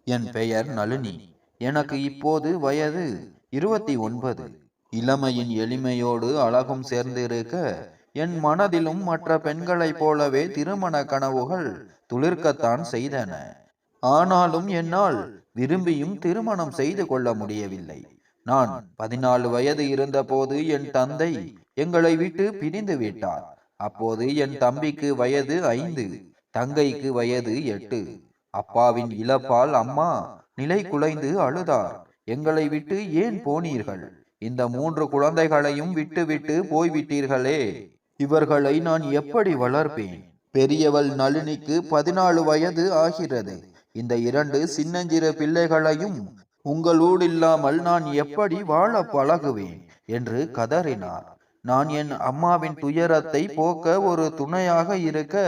என் பெயர் நளினி. எனக்கு இப்போது வயது 29. இளமையின் எளிமையோடு அழகும் சேர்ந்திருக்க என் மனதிலும் மற்ற பெண்களைப் போலவே திருமண கனவுகள் துளிர்க்கத்தான் செய்தன. ஆனாலும் என்னால் விரும்பியும் திருமணம் செய்து கொள்ள முடியவில்லை. நான் 14 வயது இருந்தபோது என் தந்தை எங்களை விட்டு பிரிந்து விட்டார். அப்போது என் தம்பிக்கு வயது 5, தங்கைக்கு வயது 8. அப்பாவின் இழப்பால் அம்மா நிலை குலைந்து அழுதார். எங்களை விட்டு ஏன் போனீர்கள்? இந்த 3 குழந்தைகளையும் விட்டு போய்விட்டீர்களே, இவர்களை நான் எப்படி வளர்ப்பேன்? பெரியவள் நளினிக்கு 14 வயது ஆகிறது. இந்த 2 சின்னஞ்சிறு பிள்ளைகளையும் உங்களோடு இல்லாமல் நான் எப்படி வாழ பழகுவேன் என்று கதறினார். நான் என் அம்மாவின் துயரத்தை போக்க ஒரு துணையாக இருக்க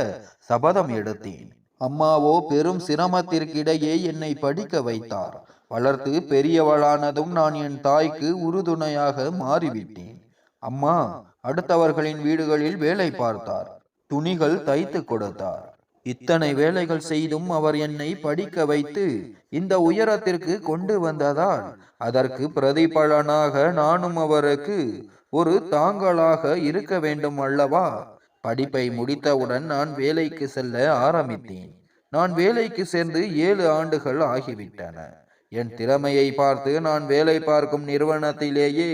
சபதம் எடுத்தேன். அம்மாவோ பெரும் சிரமத்திற்கிடையே என்னை படிக்க வைத்தார். வளர்த்து பெரியவளானதும் நான் என் தாய்க்கு உறுதுணையாக மாறிவிட்டேன். அம்மா அடுத்தவர்களின் வீடுகளில் வேலை பார்த்தார். துணிகள் தைத்து கொடுத்தார். இத்தனை வேலைகள் செய்தும் அவர் என்னை படிக்க வைத்து இந்த உயரத்திற்கு கொண்டு வந்ததால் அதற்கு பிரதிபலனாக நானும் அவருக்கு ஒரு தாங்களாக இருக்க வேண்டும் அல்லவா? படிப்பை முடித்தவுடன் நான் வேலைக்கு செல்ல ஆரம்பித்தேன். நான் வேலைக்கு சேர்ந்து 7 ஆண்டுகள் ஆகிவிட்டன. என் திறமையை பார்த்து நான் வேலை பார்க்கும் நிறுவனத்திலேயே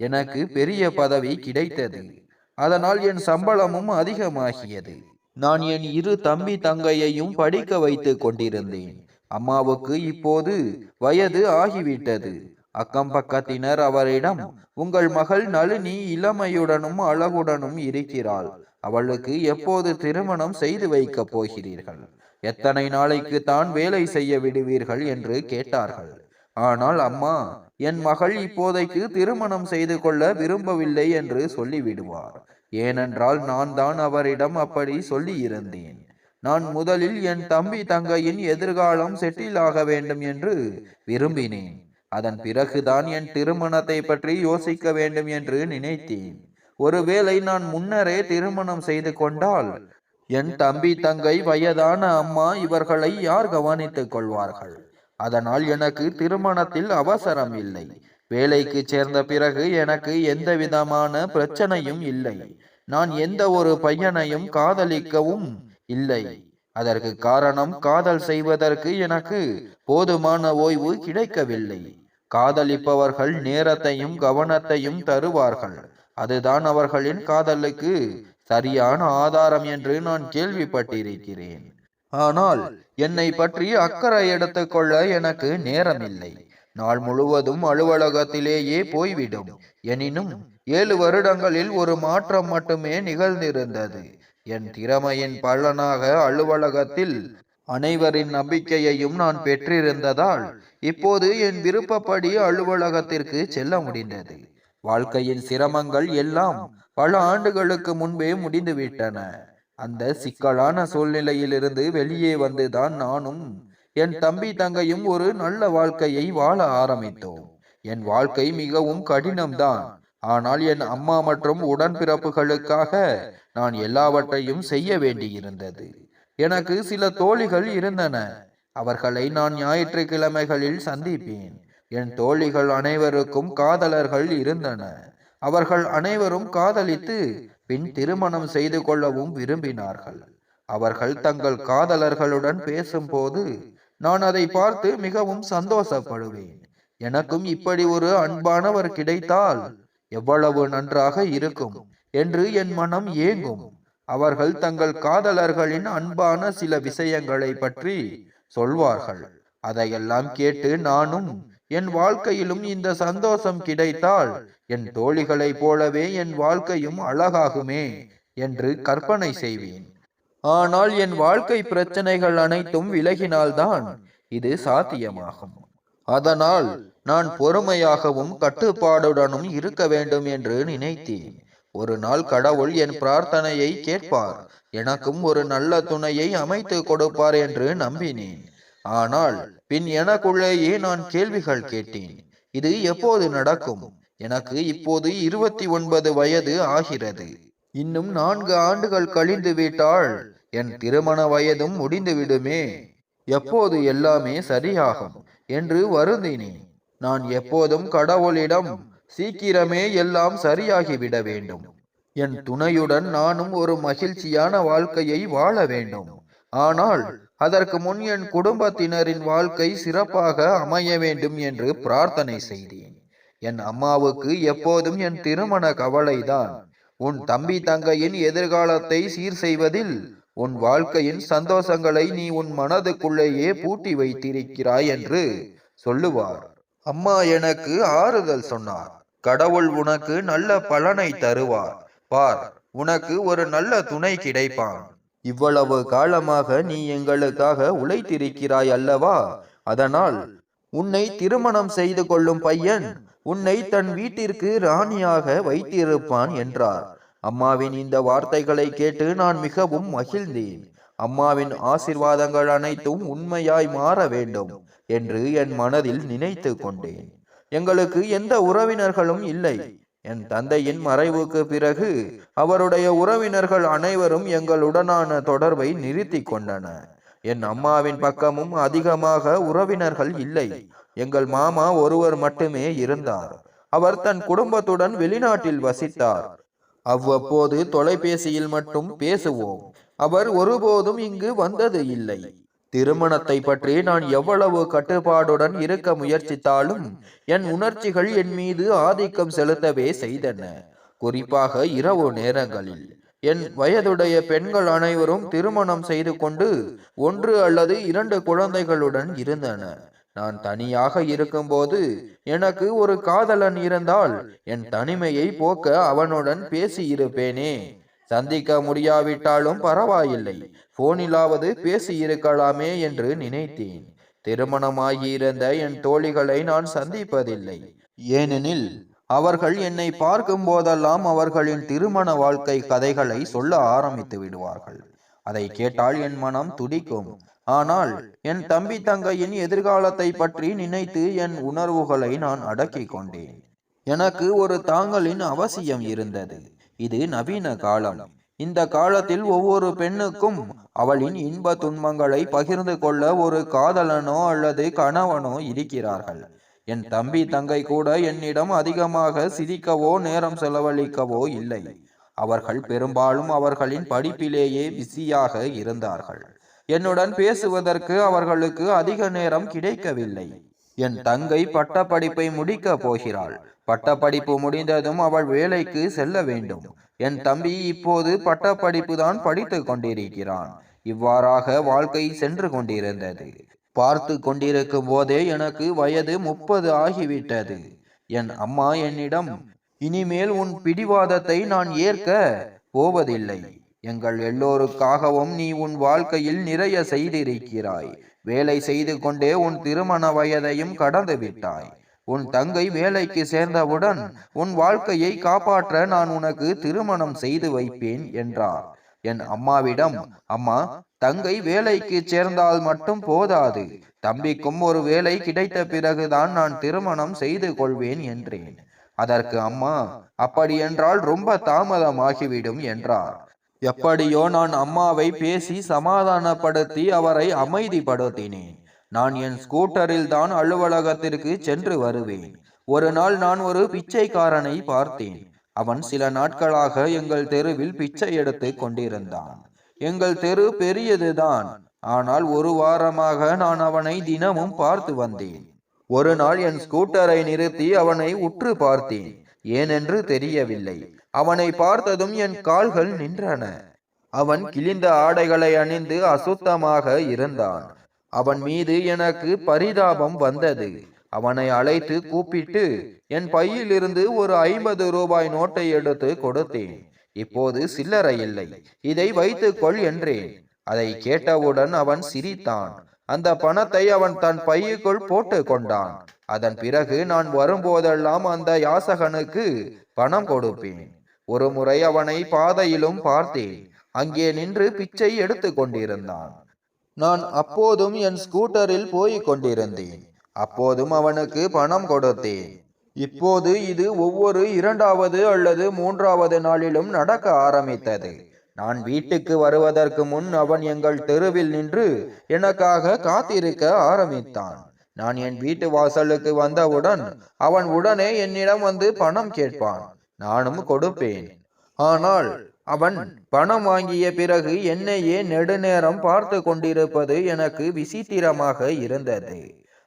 எனக்கு பெரிய பதவி கிடைத்தது. அதனால் என் சம்பளமும் அதிகமாகியது. நான் என் 2 தம்பி தங்கையையும் படிக்க வைத்துக் கொண்டிருந்தேன். அம்மாவுக்கு இப்போது வயது ஆகிவிட்டது. அக்கம் பக்கத்தினர் அவரிடம், உங்கள் மகள் நளினி இளமையுடனும் அழகுடனும் இருக்கிறாள். அவளுக்கு எப்போது திருமணம் செய்து வைக்கப் போகிறீர்கள்? எத்தனை நாளைக்கு தான் வேலை செய்ய விடுவீர்கள் என்று கேட்டார்கள். ஆனால் அம்மா, என் மகள் இப்போதைக்கு திருமணம் செய்து கொள்ள விரும்பவில்லை என்று சொல்லிவிடுவார். ஏனென்றால் நான் தான் அவரிடம் அப்படி சொல்லி இருந்தேன். நான் முதலில் என் தம்பி தங்கையின் எதிர்காலம் செட்டில் ஆக வேண்டும் என்று விரும்பினேன். அதன் பிறகுதான் என் திருமணத்தை பற்றி யோசிக்க வேண்டும் என்று நினைத்தேன். ஒருவேளை நான் முன்னரே திருமணம் செய்து கொண்டால் என் தம்பி தங்கை வயதான அம்மா இவர்களை யார் கவனித்துக் கொள்வார்கள்? அதனால் எனக்கு திருமணத்தில் அவசரம் இல்லை. வேலைக்கு சேர்ந்த பிறகு எனக்கு எந்த விதமான பிரச்சனையும் இல்லை. நான் எந்த ஒரு பையனையும் காதலிக்கவும் இல்லை. அதற்கு காரணம், காதல் செய்வதற்கு எனக்கு போதுமான ஓய்வு கிடைக்கவில்லை. காதலிப்பவர்கள் நேரத்தையும் கவனத்தையும் தருவார்கள். அதுதான் அவர்களின் காதலுக்கு சரியான ஆதாரம் என்று நான் கேள்விப்பட்டிருக்கிறேன். ஆனால் என்னை பற்றி அக்கறை எடுத்துக்கொள்ள எனக்கு நேரமில்லை. நாள் முழுவதும் அலுவலகத்திலேயே போய்விடும். எனினும் 7 வருடங்களில் ஒரு மாற்றம் மட்டுமே நிகழ்ந்திருந்தது. என் திறமையின் பலனாக அலுவலகத்தில் அனைவரின் நம்பிக்கையையும் நான் பெற்றிருந்ததால் இப்போது என் விருப்பப்படி அலுவலகத்திற்கு செல்ல முடிந்தது. வாழ்க்கையின் சிரமங்கள் எல்லாம் பல ஆண்டுகளுக்கு முன்பே முடிந்துவிட்டன. அந்த சிக்கலான சூழ்நிலையிலிருந்து வெளியே வந்துதான் நானும் என் தம்பி தங்கையும் ஒரு நல்ல வாழ்க்கையை வாழ ஆரம்பித்தோம். என் வாழ்க்கை மிகவும் கடினம்தான். ஆனால் என் அம்மா மற்றும் உடன்பிறப்புகளுக்காக நான் எல்லாவற்றையும் செய்ய வேண்டியிருந்தது. எனக்கு சில தோழிகள் இருந்தன. அவர்களை நான் ஞாயிற்றுக்கிழமைகளில் சந்திப்பேன். என் தோழிகள் அனைவருக்கும் காதலர்கள் இருந்தன. அவர்கள் அனைவரும் காதலித்து பின் திருமணம் செய்து கொள்ளவும் விரும்பினார்கள். அவர்கள் தங்கள் காதலர்களுடன் பேசும்போது நான் அதை பார்த்து மிகவும் சந்தோஷப்படுவேன். எனக்கும் இப்படி ஒரு அன்பானவர் கிடைத்தால் எவ்வளவு நன்றாக இருக்கும் என்று என் மனம் ஏங்கும். அவர்கள் தங்கள் காதலர்களின் அன்பான சில விஷயங்களை பற்றி சொல்வார்கள். அதையெல்லாம் கேட்டு நானும் என் வாழ்க்கையிலும் இந்த சந்தோஷம் கிடைத்தால் என் தோழிகளைப் போலவே என் வாழ்க்கையும் அழகாகுமே என்று கற்பனை செய்வேன். ஆனால் என் வாழ்க்கை பிரச்சனைகள் அனைத்தும் விலகினால்தான் இது சாத்தியமாகும். அதனால் நான் பொறுமையாகவும் கட்டுப்பாடுடனும் இருக்க வேண்டும் என்று நினைத்தேன். ஒரு நாள் கடவுள் என் பிரார்த்தனையை கேட்பார், எனக்கும் ஒரு நல்ல துணையை அமைத்து கொடுப்பார் என்று நம்பினேன். ஆனால் பின் எனக்குள்ளேயே நான் கேள்விகள் கேட்டேன். இது எப்போது நடக்கும்? எனக்கு இப்போது 29 வயது ஆகிறது. இன்னும் 4 ஆண்டுகள் கழிந்து விட்டால் என் திருமண வயதும் முடிந்து விடுமே. எப்போது எல்லாமே சரியாகும் என்று வருந்தினேன். நான் எப்போதும் கடவுளிடம் சீக்கிரமே எல்லாம் சரியாகிவிட வேண்டும். என் துணையுடன் நானும் ஒரு மகிழ்ச்சியான வாழ்க்கையை வாழ வேண்டும். ஆனால் அதற்கு முன் என் குடும்பத்தினரின் வாழ்க்கை சிறப்பாக அமைய வேண்டும் என்று பிரார்த்தனை செய்தேன். என் அம்மாவுக்கு எப்போதும் என் திருமண கவலைதான். உன் தம்பி தங்கையின் எதிர்காலத்தை சீர் செய்வதில் உன் வாழ்க்கையின் சந்தோஷங்களை நீ உன் மனதுக்குள்ளேயே பூட்டி வைத்திருக்கிறாய் என்று சொல்லுவார். அம்மா எனக்கு ஆறுதல் சொன்னார். கடவுள் உனக்கு நல்ல பலனை தருவார். பார், உனக்கு ஒரு நல்ல துணை கிடைப்பான். இவ்வளவு காலமாக நீ எங்களுக்காக உழைத்திருக்கிறாய் அல்லவா? அதனால் உன்னை திருமணம் செய்து கொள்ளும் பையன் உன்னை தன் வீட்டிற்கு ராணியாக வைத்திருப்பான் என்றார். அம்மாவின் இந்த வார்த்தைகளை கேட்டு நான் மிகவும் மகிழ்ந்தேன். அம்மாவின் ஆசிர்வாதங்கள் அனைத்தும் உண்மையாய் மாற வேண்டும் என்று என் மனதில் நினைத்து கொண்டேன். எங்களுக்கு எந்த உறவினர்களும் இல்லை. என் தந்தையின் மறைவுக்கு பிறகு அவருடைய உறவினர்கள் அனைவரும் எங்களுடனான தொடர்பை நிறுத்தி கொண்டன. என் அம்மாவின் பக்கமும் அதிகமாக உறவினர்கள் இல்லை. எங்கள் மாமா ஒருவர் மட்டுமே இருந்தார். அவர் தன் குடும்பத்துடன் வெளிநாட்டில் வசித்தார். அவ்வப்போது தொலைபேசியில் மட்டும் பேசுவோம். அவர் ஒருபோதும் இங்கு வந்தது இல்லை. திருமணத்தை பற்றி நான் எவ்வளவு கட்டுப்பாடுடன் இருக்க முயற்சித்தாலும் என் உணர்ச்சிகள் என் மீது ஆதிக்கம் செலுத்தவே செய்தன. குறிப்பாக இரவு நேரங்களில் என் வயதுடைய பெண்கள் அனைவரும் திருமணம் செய்து கொண்டு 1 அல்லது 2 குழந்தைகளுடன் இருந்தன. நான் தனியாக இருக்கும்போது எனக்கு ஒரு காதலன் இருந்தால் என் தனிமையை போக்க அவனுடன் பேசி இருப்பேனே. சந்திக்க முடியாவிட்டாலும் பரவாயில்லை, போனிலாவது பேசி இருக்கலாமே என்று நினைத்தேன். திருமணமாகியிருந்த என் தோழிகளை நான் சந்திப்பதில்லை. ஏனெனில் அவர்கள் என்னை பார்க்கும் போதெல்லாம் அவர்களின் திருமண வாழ்க்கை கதைகளை சொல்ல ஆரம்பித்து விடுவார்கள். அதை கேட்டால் என் மனம் துடிக்கும். ஆனால் என் தம்பி தங்கையின் எதிர்காலத்தை பற்றி நினைத்து என் உணர்வுகளை நான் அடக்கிக் கொண்டேன். எனக்கு ஒரு தாங்கலின் அவசியம் இருந்தது. இது நவீன காலம். இந்த காலத்தில் ஒவ்வொரு பெண்ணுக்கும் அவளின் இன்ப துன்பங்களை பகிர்ந்து கொள்ள ஒரு காதலனோ அல்லது கணவனோ இருக்கிறார்கள். என் தம்பி தங்கை கூட என்னிடம் அதிகமாக சிரிக்கவோ நேரம் செலவழிக்கவோ இல்லை. அவர்கள் பெரும்பாலும் அவர்களின் படிப்பிலேயே பிஸியாக இருந்தார்கள். என்னுடன் பேசுவதற்கு அவர்களுக்கு அதிக நேரம் கிடைக்கவில்லை. என் தங்கை பட்டப்படிப்பை முடிக்க போகிறாள். பட்டப்படிப்பு முடிந்ததும் அவள் வேலைக்கு செல்ல வேண்டும். என் தம்பி இப்போது பட்டப்படிப்பு தான் படித்து கொண்டிருக்கிறான். இவ்வாறாக வாழ்க்கை சென்று கொண்டிருந்தது. பார்த்து கொண்டிருக்கும் போதே எனக்கு வயது 30 ஆகிவிட்டது. என் அம்மா என்னிடம், இனிமேல் உன் பிடிவாதத்தை நான் ஏற்க போவதில்லை. எங்கள் எல்லோருக்காகவும் நீ உன் வாழ்க்கையில் நிறைய செய்திருக்கிறாய். வேலை செய்து கொண்டே உன் திருமண வயதையும் கடந்து விட்டாய். உன் தங்கை வேலைக்கு சேர்ந்தவுடன் உன் வாழ்க்கையை காப்பாற்ற நான் உனக்கு திருமணம் செய்து வைப்பேன் என்றார். என் அம்மாவிடம், அம்மா, தங்கை வேலைக்கு சேர்ந்தால் மட்டும் போதாது, தம்பிக்கும் ஒரு வேலை கிடைத்த பிறகுதான் நான் திருமணம் செய்து கொள்வேன் என்றேன். அதற்கு அம்மா, அப்படி என்றால் ரொம்ப தாமதமாகிவிடும் என்றார். எப்படியோ நான் அம்மாவை பேசி சமாதானப்படுத்தி அவரை அமைதிப்படுத்தினேன். நான் என் ஸ்கூட்டரில் தான் அலுவலகத்திற்கு சென்று வருவேன். ஒரு நாள் நான் ஒரு பிச்சைக்காரனை பார்த்தேன். அவன் சில நாட்களாக எங்கள் தெருவில் பிச்சை எடுத்து கொண்டிருந்தான். எங்கள் தெரு பெரியதுதான். ஆனால் ஒரு வாரமாக நான் அவனை தினமும் பார்த்து வந்தேன். ஒரு நாள் என் ஸ்கூட்டரை நிறுத்தி அவனை உற்று பார்த்தேன். ஏனென்று தெரியவில்லை. அவனை பார்த்ததும் என் கால்கள் நின்றன. அவன் கிழிந்த ஆடைகளை அணிந்து அசுத்தமாக இருந்தான். அவன் மீது எனக்கு பரிதாபம் வந்தது. அவனை அழைத்து கூப்பிட்டு என் பையிலிருந்து ஒரு 50 ரூபாய் நோட்டை எடுத்து கொடுத்தேன். இப்போது சில்லறை இல்லை, இதை வைத்துக்கொள் என்றேன். அதை கேட்டவுடன் அவன் சிரித்தான். அந்த பணத்தை அவன் தன் பையுக்குள் போட்டு கொண்டான். அதன் பிறகு நான் வரும்போதெல்லாம் அந்த யாசகனுக்கு பணம் கொடுப்பேன். ஒரு முறை அவனை பாதையிலும் பார்த்தேன். அங்கே நின்று பிச்சை எடுத்து கொண்டிருந்தான். நான் அப்போதும் என் ஸ்கூட்டரில் போய் கொண்டிருந்தேன். அப்போதும் அவனுக்கு பணம் கொடுத்தேன். இப்போது இது ஒவ்வொரு 2வது அல்லது 3வது நாளிலும் நடக்க ஆரம்பித்தது. நான் வீட்டுக்கு வருவதற்கு முன் அவன் எங்கள் தெருவில் நின்று எனக்காக காத்திருக்க ஆரம்பித்தான். நான் என் வீட்டு வாசலுக்கு வந்தவுடன் அவன் உடனே என்னிடம் வந்து பணம் கேட்பான். நானும் கொடுப்பேன். ஆனால் அவன் பணம் வாங்கிய பிறகு என்னையே நெடுநேரம் பார்த்து கொண்டிருப்பது எனக்கு விசித்திரமாக இருந்தது.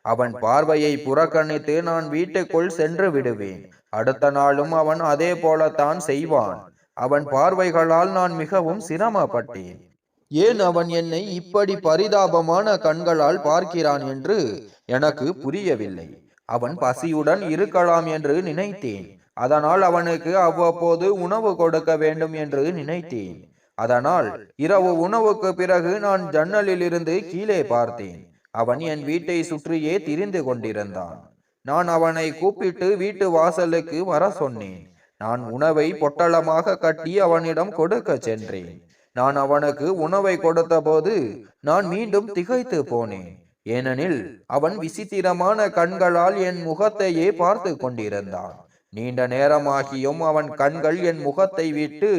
அவன் பார்வையை புறக்கணித்து நான் வீட்டுக்குள் சென்று விடுவேன். அடுத்த நாளும் அவன் அதே போலத்தான் செய்வான். அவன் பார்வைகளால் நான் மிகவும் சிரமப்பட்டேன். ஏன் அவன் என்னை இப்படி பரிதாபமான கண்களால் பார்க்கிறான் என்று எனக்கு புரியவில்லை. அவன் பசியுடன் இருக்கலாம் என்று நினைத்தேன். அதனால் அவனுக்கு அவ்வப்போது உணவு கொடுக்க வேண்டும் என்று நினைத்தேன். அதனால் இரவு உணவுக்கு பிறகு நான் ஜன்னலில் இருந்து கீழே பார்த்தேன். அவன் என் வீட்டை சுற்றியே திரிந்து கொண்டிருந்தான். நான் அவனை கூப்பிட்டு வீட்டு வாசலுக்கு வர சொன்னேன். நான் உணவை பொட்டலமாக கட்டி அவனிடம் கொடுக்க சென்றேன். நான் அவனுக்கு உணவை கொடுத்த போது நான் மீண்டும் திகைத்து போனேன். ஏனெனில் அவன் விசித்திரமான கண்களால் என் முகத்தையே பார்த்து கொண்டிருந்தான். நீண்ட நேரமாகியும் அவன் கண்கள் என் முகத்தை விட்டு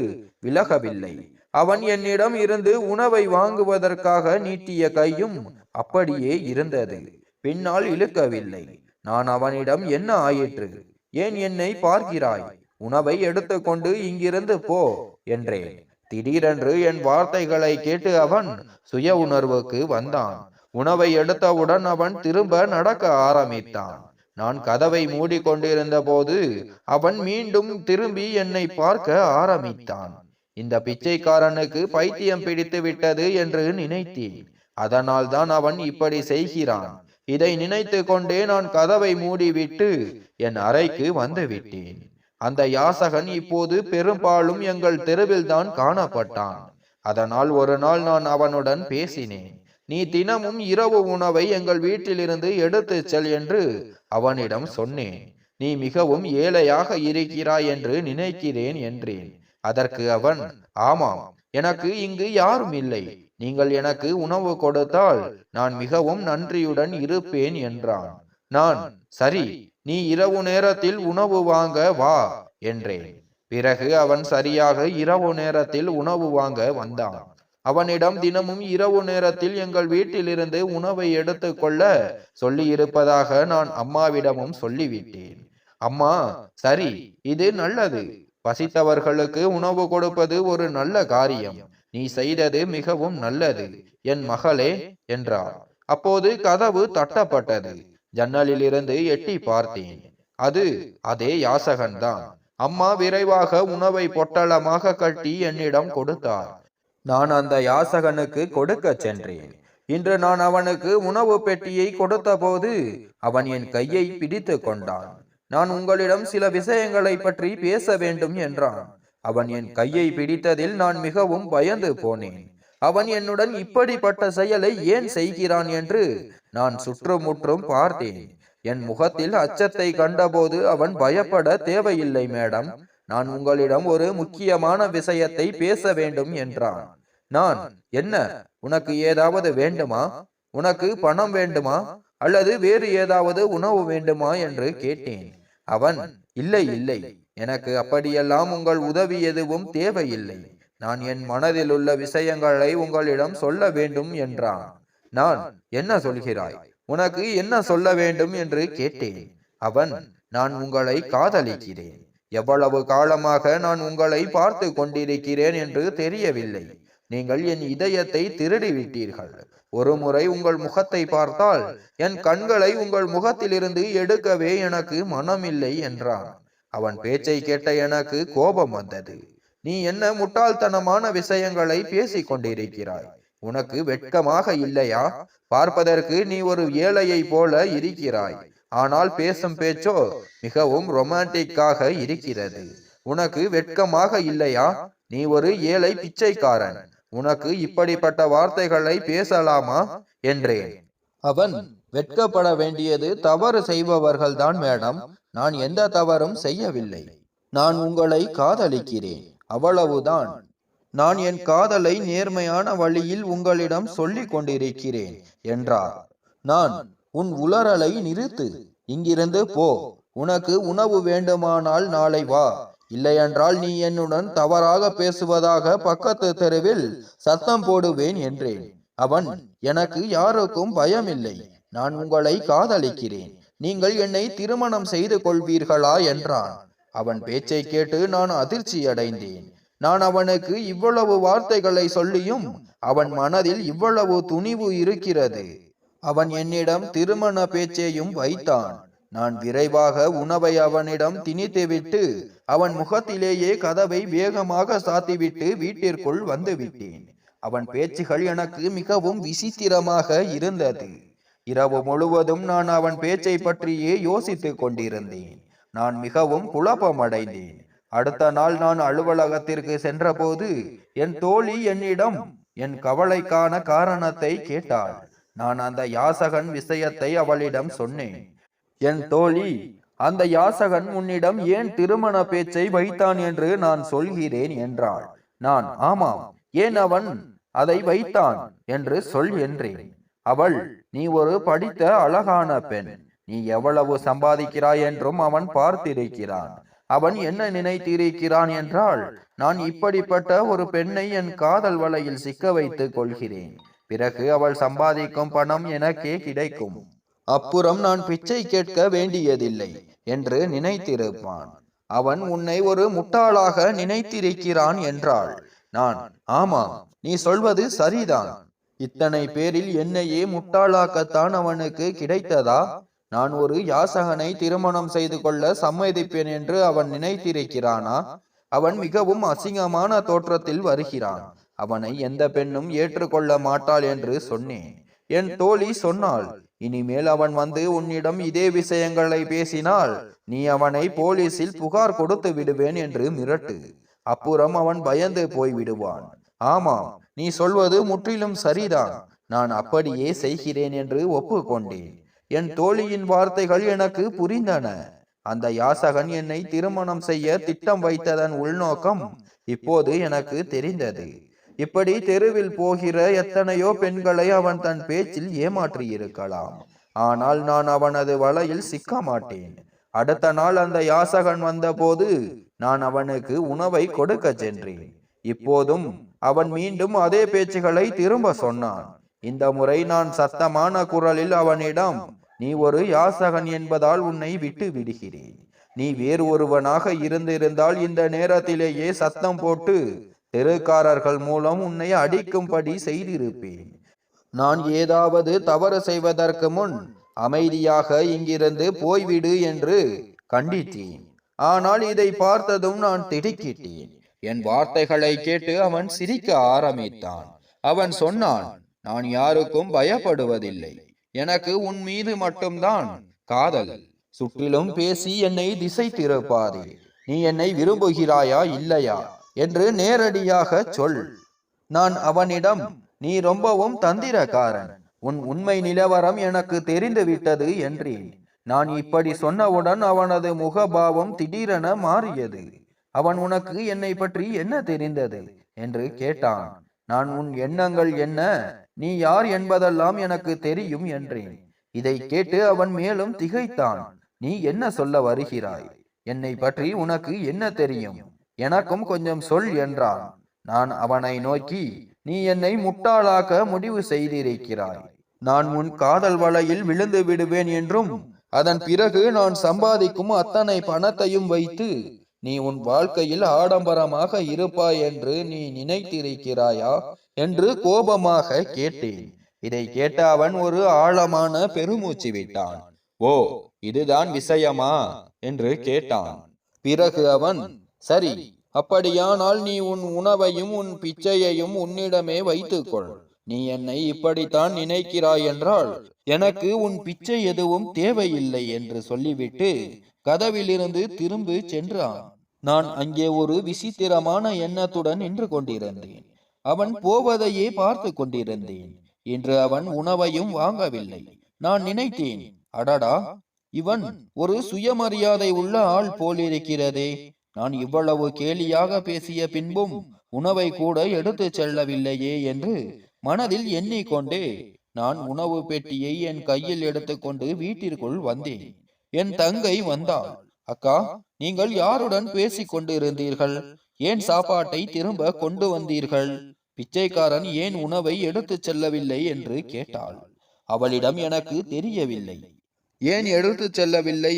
விலகவில்லை. அவன் என்னிடம் இருந்து உணவை வாங்குவதற்காக நீட்டிய கையும் அப்படியே இருந்தது. பின்னால் இழுக்கவில்லை. நான் அவனிடம் என்ன ஆயிற்று, ஏன் என்னை பார்க்கிறாய், உணவை எடுத்துக்கொண்டு இங்கிருந்து போ என்றேன். திடீரென்று என் வார்த்தைகளை கேட்டு அவன் சுய உணர்வுக்கு வந்தான். உணவை எடுத்தவுடன் அவன் திரும்ப நடக்க ஆரம்பித்தான். நான் கதவை மூடிக்கொண்டிருந்த போது அவன் மீண்டும் திரும்பி என்னை பார்க்க ஆரம்பித்தான். இந்த பிச்சைக்காரனுக்கு பைத்தியம் பிடித்து விட்டது என்று நினைத்தேன். அதனால் தான் அவன் இப்படி செய்கிறான். இதை நினைத்து கொண்டே நான் கதவை மூடிவிட்டு என் அறைக்கு வந்து விட்டேன். அந்த யாசகன் இப்போது பெரும்பாலும் எங்கள் தெருவில் தான் காணப்பட்டான். அதனால் ஒரு நாள் நான் அவனுடன் பேசினேன். நீ தினமும் இரவு உணவை எங்கள் வீட்டிலிருந்து எடுத்துச் செல் என்று அவனிடம் சொன்னேன். நீ மிகவும் ஏழையாக இருக்கிறாய் என்று நினைக்கிறேன் என்றேன். அதற்கு அவன், ஆமாம், எனக்கு இங்கு யாரும் இல்லை. நீங்கள் எனக்கு உணவு கொடுத்தால் நான் மிகவும் நன்றியுடன் இருப்பேன் என்றான். நான், சரி, நீ இரவு நேரத்தில் உணவு வாங்க வா என்றேன். பிறகு அவன் சரியாக இரவு நேரத்தில் உணவு வாங்க வந்தான். அவனிடம் தினமும் இரவு நேரத்தில் எங்கள் வீட்டிலிருந்து உணவை எடுத்துக்கொள்ள சொல்லி இருப்பதாக நான் அம்மாவிடமும் சொல்லிவிட்டேன். அம்மா, சரி, இது நல்லது. பசித்தவர்களுக்கு உணவு கொடுப்பது ஒரு நல்ல காரியம். நீ செய்தது மிகவும் நல்லது என் மகளே என்றார். அப்போது கதவு தட்டப்பட்டது. ஜன்னலில் இருந்து எட்டி பார்த்தேன். அது அதே யாசகன்தான். அம்மா விரைவாக உணவை பொட்டலமாக கட்டி என்னிடம் கொடுத்தார். நான் அந்த யாசகனுக்கு கொடுக்க சென்றேன். இன்று நான் அவனுக்கு உணவு பெட்டியை கொடுத்த போது அவன் என் கையை பிடித்து கொண்டான். நான் உங்களிடம் சில விஷயங்களை பற்றி பேச வேண்டும் என்றான். அவன் என் கையை பிடித்ததில் நான் மிகவும் பயந்து போனேன். அவன் என்னுடன் இப்படிப்பட்ட செயலை ஏன் செய்கிறான் என்று நான் சுற்றுமுற்றும் பார்த்தேன். என் முகத்தில் அச்சத்தை கண்டபோது அவன் பயப்பட தேவையில்லை மேடம், நான் உங்களிடம் ஒரு முக்கியமான விஷயத்தை பேச வேண்டும் என்றான். நான், என்ன, உனக்கு ஏதாவது வேண்டுமா, உனக்கு பணம் வேண்டுமா, அல்லது வேறு ஏதாவது உணவு வேண்டுமா என்று கேட்டேன். அவன், இல்லை இல்லை, எனக்கு அப்படியெல்லாம் உங்கள் உதவி எதுவும் தேவையில்லை. நான் என் மனதில் உள்ள விஷயங்களை உங்களிடம் சொல்ல வேண்டும் என்றான். நான், என்ன சொல்கிறாய், உனக்கு என்ன சொல்ல வேண்டும் என்று கேட்டேன். அவன், நான் உங்களை காதலிக்கிறேன். எவ்வளவு காலமாக நான் உங்களை பார்த்து கொண்டிருக்கிறேன் என்று தெரியவில்லை. நீங்கள் என் இதயத்தை திருடிவிட்டீர்கள். ஒரு முறை உங்கள் முகத்தை பார்த்தால் என் கண்களை உங்கள் முகத்திலிருந்து எடுக்கவே எனக்கு மனமில்லை என்றான். அவன் பேச்சை கேட்ட எனக்கு கோபம் வந்தது. நீ என்ன முட்டாள்தனமான விஷயங்களை பேசிக் கொண்டிருக்கிறாய்? உனக்கு வெட்கமாக இல்லையா? பார்ப்பதற்கு நீ ஒரு ஏழையை போல இருக்கிறாய். ஆனால் பேசும் பேச்சோ மிகவும் ரொமான்டிக்காக இருக்கிறது. உனக்கு வெட்கமாக இல்லையா? நீ ஒரு ஏழை பிச்சைக்காரன். உனக்கு இப்படிப்பட்ட வார்த்தைகளை பேசலாமா என்றேன். அவன், வெட்கப்பட வேண்டியது தவறு செய்பவர்கள்தான் மேடம். நான் எந்த தவறும் செய்யவில்லை. நான் உங்களை காதலிக்கிறேன், அவ்வளவுதான். நான் என் காதலை நேர்மையான வழியில் உங்களிடம் சொல்லிக் கொண்டிருக்கிறேன் என்றார். நான், உன் உளறலை நிறுத்து, இங்கிருந்து போ. உனக்கு உணவு வேண்டுமானால் நாளை வா. இல்லையென்றால் நீ என்னுடன் தவறாக பேசுவதாக பக்கத்து தெருவில் சத்தம் போடுவேன் என்றேன். அவன், எனக்கு யாருக்கும் பயமில்லை, நான் உங்களை காதலிக்கிறேன், நீங்கள் என்னை திருமணம் செய்து கொள்வீர்களா என்றான். அவன் பேச்சை கேட்டு நான் அதிர்ச்சி அடைந்தேன். நான் அவனுக்கு இவ்வளவு வார்த்தைகளை சொல்லியும் அவன் மனதில் இவ்வளவு துணிவு இருக்கிறது. அவன் என்னிடம் திருமண பேச்சையும் வைத்தான். நான் விரைவாக உணவை அவனிடம் திணித்துவிட்டு அவன் முகத்திலேயே கதவை வேகமாக சாத்திவிட்டு வீட்டிற்குள் வந்துவிட்டேன். அவன் பேச்சுகள் எனக்கு மிகவும் விசித்திரமாக இருந்தது. இரவு முழுவதும் நான் அவன் பேச்சை பற்றியே யோசித்துக் கொண்டிருந்தேன். நான் மிகவும் குழப்பமடைந்தேன். அடுத்த நாள் நான் அலுவலகத்திற்கு சென்றபோது என் தோழி என்னிடம் என் கவலைக்கான காரணத்தை கேட்டாள். நான் அந்த யாசகன் விஷயத்தை அவளிடம் சொன்னேன். என் தோழி, அந்த யாசகன் உன்னிடம் ஏன் திருமண பேச்சை வைத்தான் என்று நான் சொல்கிறேன் என்றாள். நான், ஆமாம், ஏன் அவன் அதை வைத்தான் என்று சொல் என்றேன். அவள், நீ ஒரு படித்த அழகான பெண், நீ எவ்வளவு சம்பாதிக்கிறாய் என்றும் அவன் பார்த்திருக்கிறான். அவன் என்ன நினைத்திருக்கிறான் என்றால், நான் இப்படிப்பட்ட ஒரு பெண்ணை என் காதல் வலையில் சிக்க வைத்துக் கொள்கிறேன், பிறகு அவள் சம்பாதிக்கும் பணம் எனக்கே கிடைக்கும், அப்புறம் நான் பிச்சை கேட்க வேண்டியதில்லை என்று நினைத்திருப்பான். அவன் உன்னை ஒரு முட்டாளாக நினைத்திருக்கிறான் என்றாள். நான், ஆமாம், நீ சொல்வது சரிதான். இத்தனை பேரில் என்னையே முட்டாளாக்கத்தான் அவனுக்கு கிடைத்ததா? நான் ஒரு யாசகனை திருமணம் செய்து கொள்ள சம்மதிப்பேன் என்று அவன் நினைத்திருக்கிறானா? அவன் மிகவும் அசிங்கமான தோற்றத்தில் வருகிறான். அவனை எந்த பெண்ணும் ஏற்றுக்கொள்ள மாட்டாள் என்று சொன்னேன். என் தோழி சொன்னாள், இனிமேல் அவன் வந்து உன்னிடம் இதே விஷயங்களை பேசினால் நீ அவனை போலீசில் புகார் கொடுத்து விடுவேன் என்று மிரட்டு, அப்புறம் அவன் பயந்து போய் விடுவான். ஆமாம், நீ சொல்வது முற்றிலும் சரிதான், நான் அப்படியே செய்கிறேன் என்று ஒப்புக்கொண்டேன். என் தோழியின் வார்த்தைகள் எனக்கு புரிந்தன. அந்த யாசகன் என்னை திருமணம் செய்ய திட்டம் வைத்ததன் உள்நோக்கம் இப்போது எனக்கு தெரிந்தது. இப்படி தெருவில் போகிற எத்தனையோ பெண்களை அவன் தன் பேச்சில் ஏமாற்றி இருக்கலாம். ஆனால் நான் அவனது வலையில் சிக்க மாட்டேன். அடுத்த நாள் அந்த யாசகன் வந்தபோது நான் அவனுக்கு உணவை கொடுக்க சென்றேன். இப்போதும் அவன் மீண்டும் அதே பேச்சுகளை திரும்ப சொன்னான். இந்த முறை நான் சத்தமான குரலில் அவனிடம், நீ ஒரு யாசகன் என்பதால் உன்னை விட்டு விடுகிறேன். நீ வேறு ஒருவனாக இருந்திருந்தால் இந்த நேரத்திலேயே சத்தம் போட்டு தெருக்காரர்கள் மூலம் உன்னை அடிக்கும்படி செய்திருப்பேன். நான் ஏதாவது தவறு செய்வதற்கு முன் அமைதியாக இங்கிருந்து போய்விடு என்று கண்டித்தேன். ஆனால் இதை பார்த்ததும் நான் திடுக்கிட்டேன். என் வார்த்தைகளை கேட்டு அவன் சிரிக்க ஆரம்பித்தான். அவன் சொன்னான், நான் யாருக்கும் பயப்படுவதில்லை, எனக்கு உன் மீது மட்டும்தான் காதல். சுற்றிலும் பேசி என்னை திசை திருப்பாதே. நீ என்னை விரும்புகிறாயா இல்லையா என்று நேரடியாக சொல். நான் அவனிடம், நீ ரொம்பவும் தந்திரக்காரன், உன் உண்மை நிலவரம் எனக்கு தெரிந்து விட்டது என்றேன். நான் இப்படி சொன்னவுடன் அவனது முகபாவம் திடீரென மாறியது. அவன், உனக்கு என்னை பற்றி என்ன தெரிந்தது என்று கேட்டான். நான், உன் எண்ணங்கள் என்ன, நீ யார் என்பதெல்லாம் எனக்கு தெரியும் என்றேன். இதை கேட்டு அவன் மேலும் திகைத்தான். நீ என்ன சொல்ல வருகிறாய்? என்னை பற்றி உனக்கு என்ன தெரியும்? எனக்கும் கொஞ்சம் சொல் என்றான். நான் அவனை நோக்கி, நீ என்னை முட்டாளாக்க முடிவு செய்திருக்கிறாய். நான் உன் காதல் வலையில் விழுந்து விடுவேன் என்றும் அதன் பிறகு நான் சம்பாதிக்கும் அத்தனை பணத்தையும் வைத்து நீ உன் வாழ்க்கையில் ஆடம்பரமாக இருப்பாய் என்று நீ நினைத்திருக்கிறாயா என்று கோபமாக கேட்டேன். இதை கேட்ட அவன் ஒரு ஆழமான பெருமூச்சு விட்டான். ஓ, இதுதான் விஷயமா என்று கேட்டான். பிறகு அவன், சரி, அப்படியானால் நீ உன் உணவையும் உன் பிச்சையையும் உன்னிடமே வைத்துக்கொள். நீ என்னை இப்படித்தான் நினைக்கிறாய் என்றால் எனக்கு உன் பிச்சை எதுவும் தேவையில்லை என்று சொல்லிவிட்டு கதவிலிருந்து திரும்பி சென்றான். நான் அங்கே ஒரு விசித்திரமான எண்ணத்துடன் நின்று கொண்டிருந்தேன். அவன் போவதையே பார்த்து கொண்டிருந்தேன். இன்று அவன் உணவையும் வாங்கவில்லை. நான் நினைத்தேன், அடடா, இவன் ஒரு சுயமரியாதை உள்ள ஆள் போலிருக்கிறதே. நான் இவ்வளவு கேலியாக பேசிய பின்பும் உணவை கூட எடுத்து செல்லவில்லையே என்று மனதில் எண்ணிக்கொண்டே நான் உணவு பெட்டியை என் கையில் எடுத்துக்கொண்டு வீட்டிற்குள் வந்தேன். என் தங்கை வந்தாள். அக்கா, நீங்கள் யாருடன் பேசிக் கொண்டிருந்தீர்கள்? ஏன் சாப்பாட்டை திரும்ப கொண்டு வந்தீர்கள்? பிச்சைக்காரன் ஏன் உணவை எடுத்துச் செல்லவில்லை என்று கேட்டாள். அவளிடம் எனக்கு தெரியவில்லை. ஏன் எடுத்துச் செல்லவில்லை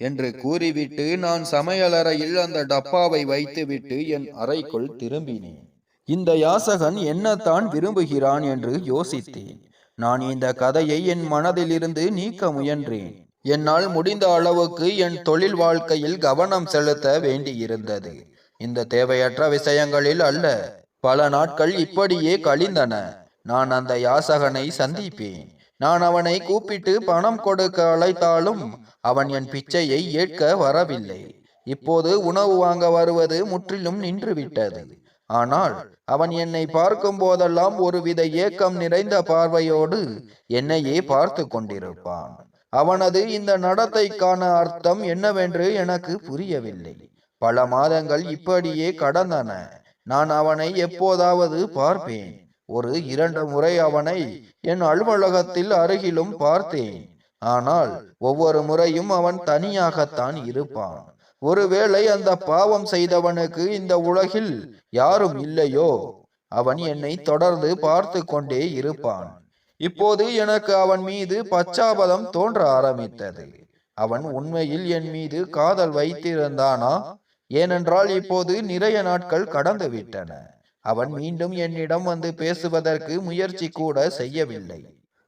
என்று கூறிவிட்டு நான் சமையலறையில் அந்த டப்பாவை வைத்துவிட்டு என் அறைக்குள் திரும்பினேன். இந்த யாசகன் என்னத்தான் விரும்புகிறான் என்று யோசித்தேன். நான் இந்த கதையை என் மனதிலிருந்து நீக்க முயன்றேன். என்னால் முடிந்த அளவுக்கு என் தொழில் வாழ்க்கையில் கவனம் செலுத்த வேண்டியிருந்தது. இந்த தேவையற்ற விஷயங்களில் அல்ல. பல நாட்கள் இப்படியே கழிந்தன. நான் அந்த யாசகனை சந்திப்பேன். நான் அவனை கூப்பிட்டு பணம் கொடுக்க அழைத்தாலும் அவன் என் பிச்சையை ஏற்க வரவில்லை. இப்போது உணவு வாங்க வருவது முற்றிலும் நின்றுவிட்டது. ஆனால் அவன் என்னை பார்க்கும் போதெல்லாம் ஒருவித ஏக்கம் நிறைந்த பார்வையோடு என்னையே பார்த்து கொண்டிருப்பான். அவனது இந்த நடத்தைக்கான அர்த்தம் என்னவென்று எனக்கு புரியவில்லை. பல மாதங்கள் இப்படியே கடந்தன. நான் அவனை எப்போதாவது பார்ப்பேன். ஒரு 2 முறை அவனை என் அலுவலகத்தில் அருகிலும் பார்த்தேன். ஆனால் ஒவ்வொரு முறையும் அவன் தனியாகத்தான் இருப்பான். ஒருவேளை அந்த பாவம் செய்தவனுக்கு இந்த உலகில் யாரும் இல்லையோ? அவன் என்னை தொடர்ந்து பார்த்து கொண்டே இருப்பான். இப்போது எனக்கு அவன் மீது பச்சாபதம் தோன்ற ஆரம்பித்தது. அவன் உண்மையில் என் மீது காதல் வைத்திருந்தானா? ஏனென்றால் இப்போது நிறைய நாட்கள் கடந்து விட்டன. அவன் மீண்டும் என்னிடம் வந்து பேசுவதற்கு முயற்சி கூட செய்யவில்லை.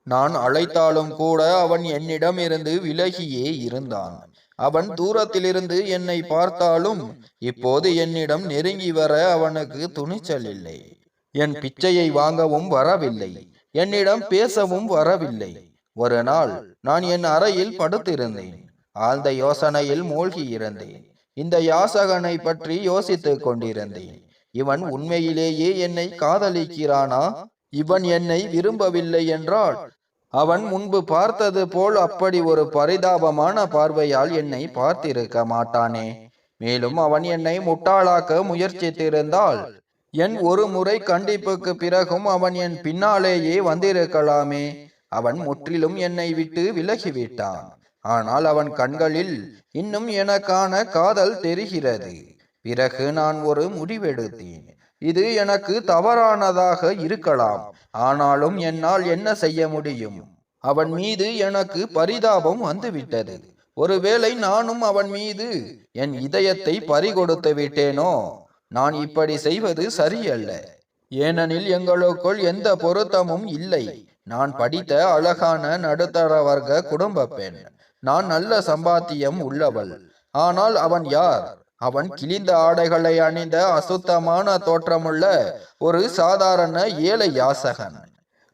நான் அழைத்தாலும் கூட அவன் என்னிடம் இருந்து விலகியே இருந்தான். அவன் தூரத்திலிருந்து என்னை பார்த்தாலும் இப்போது என்னிடம் நெருங்கி வர அவனுக்கு துணிச்சல் இல்லை. என் பிச்சையை வாங்கவும் வரவில்லை. என்னிடம் பேசவும் வரவில்லை. ஒரு நாள் நான் என் அறையில் படுத்திருந்தேன். ஆழ்ந்த யோசனையில் மூழ்கி இருந்தேன். இந்த யாசகனை பற்றி யோசித்துக் கொண்டிருந்தேன். இவன் உண்மையிலேயே என்னை காதலிக்கிறானா? இவன் என்னை விரும்பவில்லை என்றால் அவன் முன்பு பார்த்தது போல் அப்படி ஒரு பரிதாபமான பார்வையால் என்னை பார்த்திருக்க மாட்டானே. மேலும் அவன் என்னை முட்டாளாக்க முயற்சித்திருந்தால் என் ஒரு முறை கண்டிப்புக்கு பிறகும் அவன் என் பின்னாலேயே வந்திருக்கலாமே. அவன் முற்றிலும் என்னை விட்டு விலகிவிட்டான். ஆனால் அவன் கண்களில் இன்னும் எனக்கான காதல் தெரிகிறது. பிறகு நான் ஒரு முடிவெடுத்தேன். இது எனக்கு தவறானதாக இருக்கலாம். ஆனாலும் என்னால் என்ன செய்ய முடியும்? அவன் மீது எனக்கு பரிதாபம் வந்துவிட்டது. ஒருவேளை நானும் அவன் மீது என் இதயத்தை பறிகொடுத்து விட்டேனோ? நான் இப்படி செய்வது சரியல்ல. ஏனெனில் எங்களுக்குள் எந்த பொருத்தமும் இல்லை. நான் படித்த அழகான நடுத்தர வர்க்க குடும்ப பெண். நான் நல்ல சம்பாத்தியம் உள்ளவள். ஆனால் அவன் யார்? அவன் கிழிந்த ஆடைகளை அணிந்த அசுத்தமான தோற்றமுள்ள ஒரு சாதாரண ஏழை யாசகன்.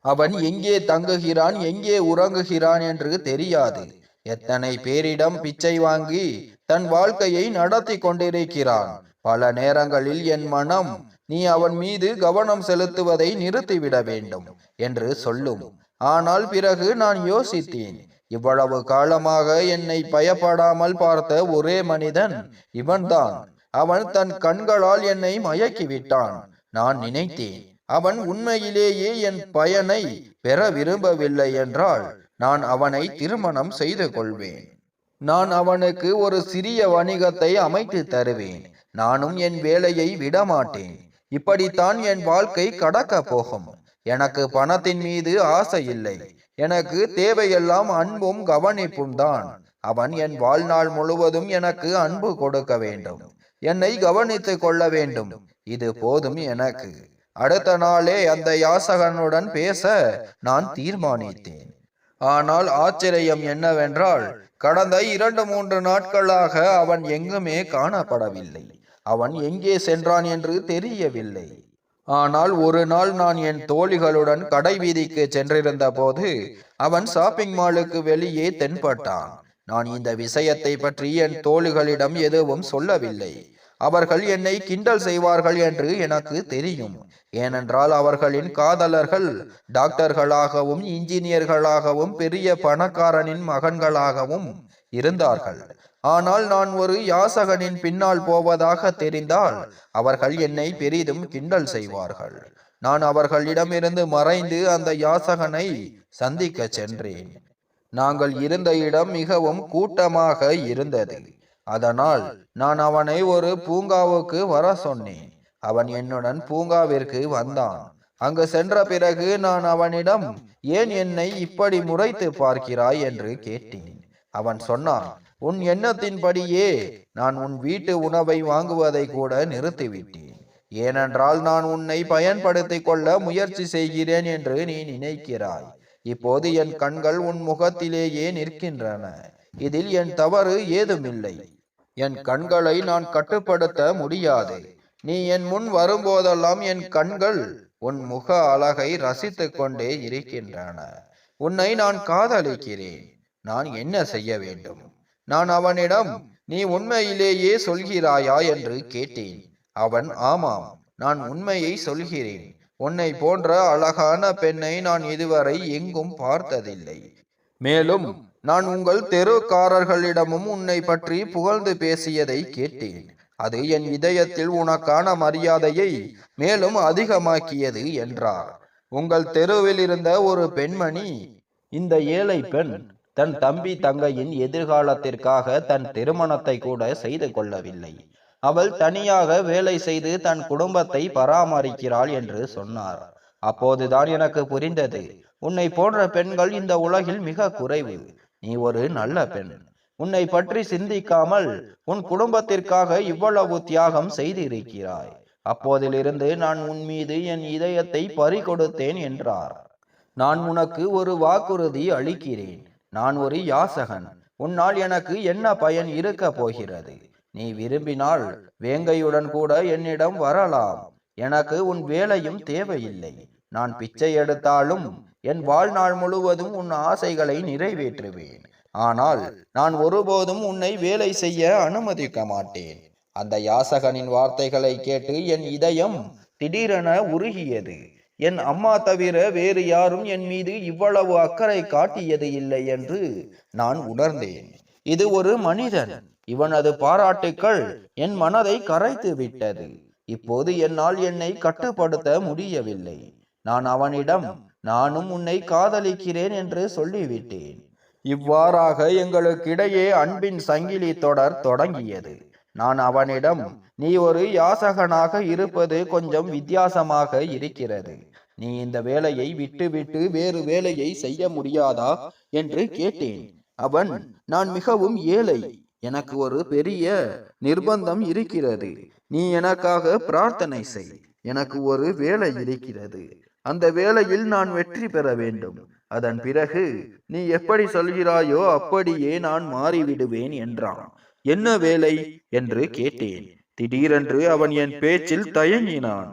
அவன் எங்கே தங்குகிறான், எங்கே உறங்குகிறான் என்று தெரியாது. எத்தனை பேரிடம் பிச்சை வாங்கி தன் வாழ்க்கையை நடத்தி கொண்டிருக்கிறான். பல நேரங்களில் என் மனம், நீ அவன் மீது கவனம் செலுத்துவதை நிறுத்திவிட வேண்டும் என்று சொல்லும். ஆனால் பிறகு நான் யோசித்தேன். இவ்வளவு காலமாக என்னை பயப்படாமல் பார்த்த ஒரே மனிதன் இவன்தான். அவன் தன் கண்களால் என்னை மயக்கிவிட்டான். நான் நினைத்தேன், அவன் உண்மையிலேயே என் பயனை பெற விரும்பவில்லை என்றால் நான் அவனை திருமணம் செய்து கொள்வேன். நான் அவனுக்கு ஒரு சிறிய வணிகத்தை அமைத்து தருவேன். நானும் என் வேலையை விடமாட்டேன். இப்படித்தான் என் வாழ்க்கை கடக்க போகும். எனக்கு பணத்தின் மீது ஆசை இல்லை. எனக்கு தேவையெல்லாம் அன்பும் கவனிப்பும் தான். அவன் என் வாழ்நாள் முழுவதும் எனக்கு அன்பு கொடுக்க வேண்டும். என்னை கவனித்துக் கொள்ள வேண்டும். இது போதும் எனக்கு. அடுத்த நாளே அந்த யாசகனுடன் பேச நான் தீர்மானித்தேன். ஆனால் ஆச்சரியம் என்னவென்றால், கடந்த 2-3 நாட்களாக அவன் எங்குமே காணப்படவில்லை. அவன் எங்கே சென்றான் என்று தெரியவில்லை. ஆனால் ஒரு நாள் நான் என் தோழிகளுடன் கடை வீதிக்கு சென்றிருந்த போது அவன் ஷாப்பிங் மாலுக்கு வெளியே தென்பட்டான். நான் இந்த விஷயத்தை பற்றி என் தோழிகளிடம் எதுவும் சொல்லவில்லை. அவர்கள் என்னை கிண்டல் செய்வார்கள் என்று எனக்கு தெரியும். ஏனென்றால் அவர்களின் காதலர்கள் டாக்டர்களாகவும் இன்ஜினியர்களாகவும் பெரிய பணக்காரனின் மகன்களாகவும் இருந்தார்கள். ஆனால் நான் ஒரு யாசகனின் பின்னால் போவதாக தெரிந்தால் அவர்கள் என்னை பெரிதும் கிண்டல் செய்வார்கள். நான் அவர்களிடமிருந்து மறைந்து அந்த யாசகனை சந்திக்க சென்றேன். நாங்கள் இருந்த இடம் மிகவும் கூட்டமாக இருந்தது. அதனால் நான் அவனை ஒரு பூங்காவுக்கு வர சொன்னேன். அவன் என்னுடன் பூங்காவிற்கு வந்தான். அங்கு சென்ற பிறகு நான் அவனிடம், ஏன் என்னை இப்படி முறைத்து பார்க்கிறாய் என்று கேட்டேன். அவன் சொன்னான், உன் எண்ணத்தின்படியே நான் உன் வீட்டு உணவை வாங்குவதை கூட நிறுத்திவிட்டேன். ஏனென்றால் நான் உன்னை பயன்படுத்திக் கொள்ள முயற்சி செய்கிறேன் என்று நீ நினைக்கிறாய். இப்போது என் கண்கள் உன் முகத்திலேயே நிற்கின்றன. இதில் என் தவறு ஏதுமில்லை. என் கண்களை நான் கட்டுப்படுத்த முடியாது. நீ என் முன் வரும்போதெல்லாம் என் கண்கள் உன் முக அழகை ரசித்துக் கொண்டே இருக்கின்றன. உன்னை நான் காதலிக்கிறேன். நான் என்ன செய்ய வேண்டும்? நான் அவனிடம், நீ உண்மையிலேயே சொல்கிறாயா என்று கேட்டேன். அவன், ஆமாம், நான் உண்மையை சொல்கிறேன். உன்னை போன்ற அழகான பெண்ணை நான் இதுவரை எங்கும் பார்த்ததில்லை. மேலும் நான் உங்கள் தெருக்காரர்களிடமும் உன்னை பற்றி புகழ்ந்து பேசியதை கேட்டேன். அது என் இதயத்தில் உனக்கான மரியாதையை மேலும் அதிகமாக்கியது என்றார். உங்கள் தெருவில் இருந்த ஒரு பெண்மணி, இந்த ஏழை பெண் தன் தம்பி தங்கையின் எதிர்காலத்திற்காக தன் திருமணத்தை கூட செய்து கொள்ளவில்லை. அவள் தனியாக வேலை செய்து தன் குடும்பத்தை பராமரிக்கிறாள் என்று சொன்னார். அப்போதுதான் எனக்கு புரிந்தது, உன்னை போன்ற பெண்கள் இந்த உலகில் மிக குறைவு. நீ ஒரு நல்ல பெண். உன்னை பற்றி சிந்திக்காமல் உன் குடும்பத்திற்காக இவ்வளவு தியாகம் செய்திருக்கிறாய். அப்போதிலிருந்து நான் உன் மீது என் இதயத்தை பறிகொடுத்தேன் என்றார். நான் உனக்கு ஒரு வாக்குறுதி அளிக்கிறேன். நான் ஒரு யாசகன். உன்னால் எனக்கு என்ன பயன் இருக்க போகிறது? நீ விரும்பினால் வேங்கையுடன் கூட என்னிடம் வரலாம். எனக்கு உன் வேலையும் தேவையில்லை. நான் பிச்சை எடுத்தாலும் என் வாழ்நாள் முழுவதும் உன் ஆசைகளை நிறைவேற்றுவேன். ஆனால் நான் ஒருபோதும் உன்னை வேலை செய்ய அனுமதிக்க மாட்டேன். அந்த யாசகனின் வார்த்தைகளை கேட்டு என் இதயம் திடீரென உருகியது. என் அம்மா தவிர வேறு யாரும் என் மீது இவ்வளவு அக்கறை காட்டியது இல்லை என்று நான் உணர்ந்தேன். இது ஒரு மனிதன். இவனது பாராட்டுக்கள் என் மனதை கரைத்து விட்டது. இப்போது என்னால் என்னை கட்டுப்படுத்த முடியவில்லை. நான் அவனிடம், நானும் உன்னை காதலிக்கிறேன் என்று சொல்லிவிட்டேன். இவ்வாறாக எங்களுக்கிடையே அன்பின் சங்கிலி தொடர் தொடங்கியது. நான் அவனிடம், நீ ஒரு யாசகனாக இருப்பது கொஞ்சம் வித்தியாசமாக இருக்கிறது. நீ இந்த வேலையை விட்டுவிட்டு வேறு வேலையை செய்ய முடியாதா என்று கேட்டேன். அவன், நான் மிகவும் ஏழை. எனக்கு ஒரு பெரிய நிர்பந்தம் இருக்கிறது. நீ எனக்காக பிரார்த்தனை செய். எனக்கு ஒரு வேலை இருக்கிறது. அந்த வேலையில் நான் வெற்றி பெற வேண்டும். அதன் பிறகு நீ எப்படி சொல்கிறாயோ அப்படியே நான் மாறிவிடுவேன் என்றான். என்ன வேலை என்று கேட்டேன். திடீரென்று அவன் என் பேச்சில் தயங்கினான்.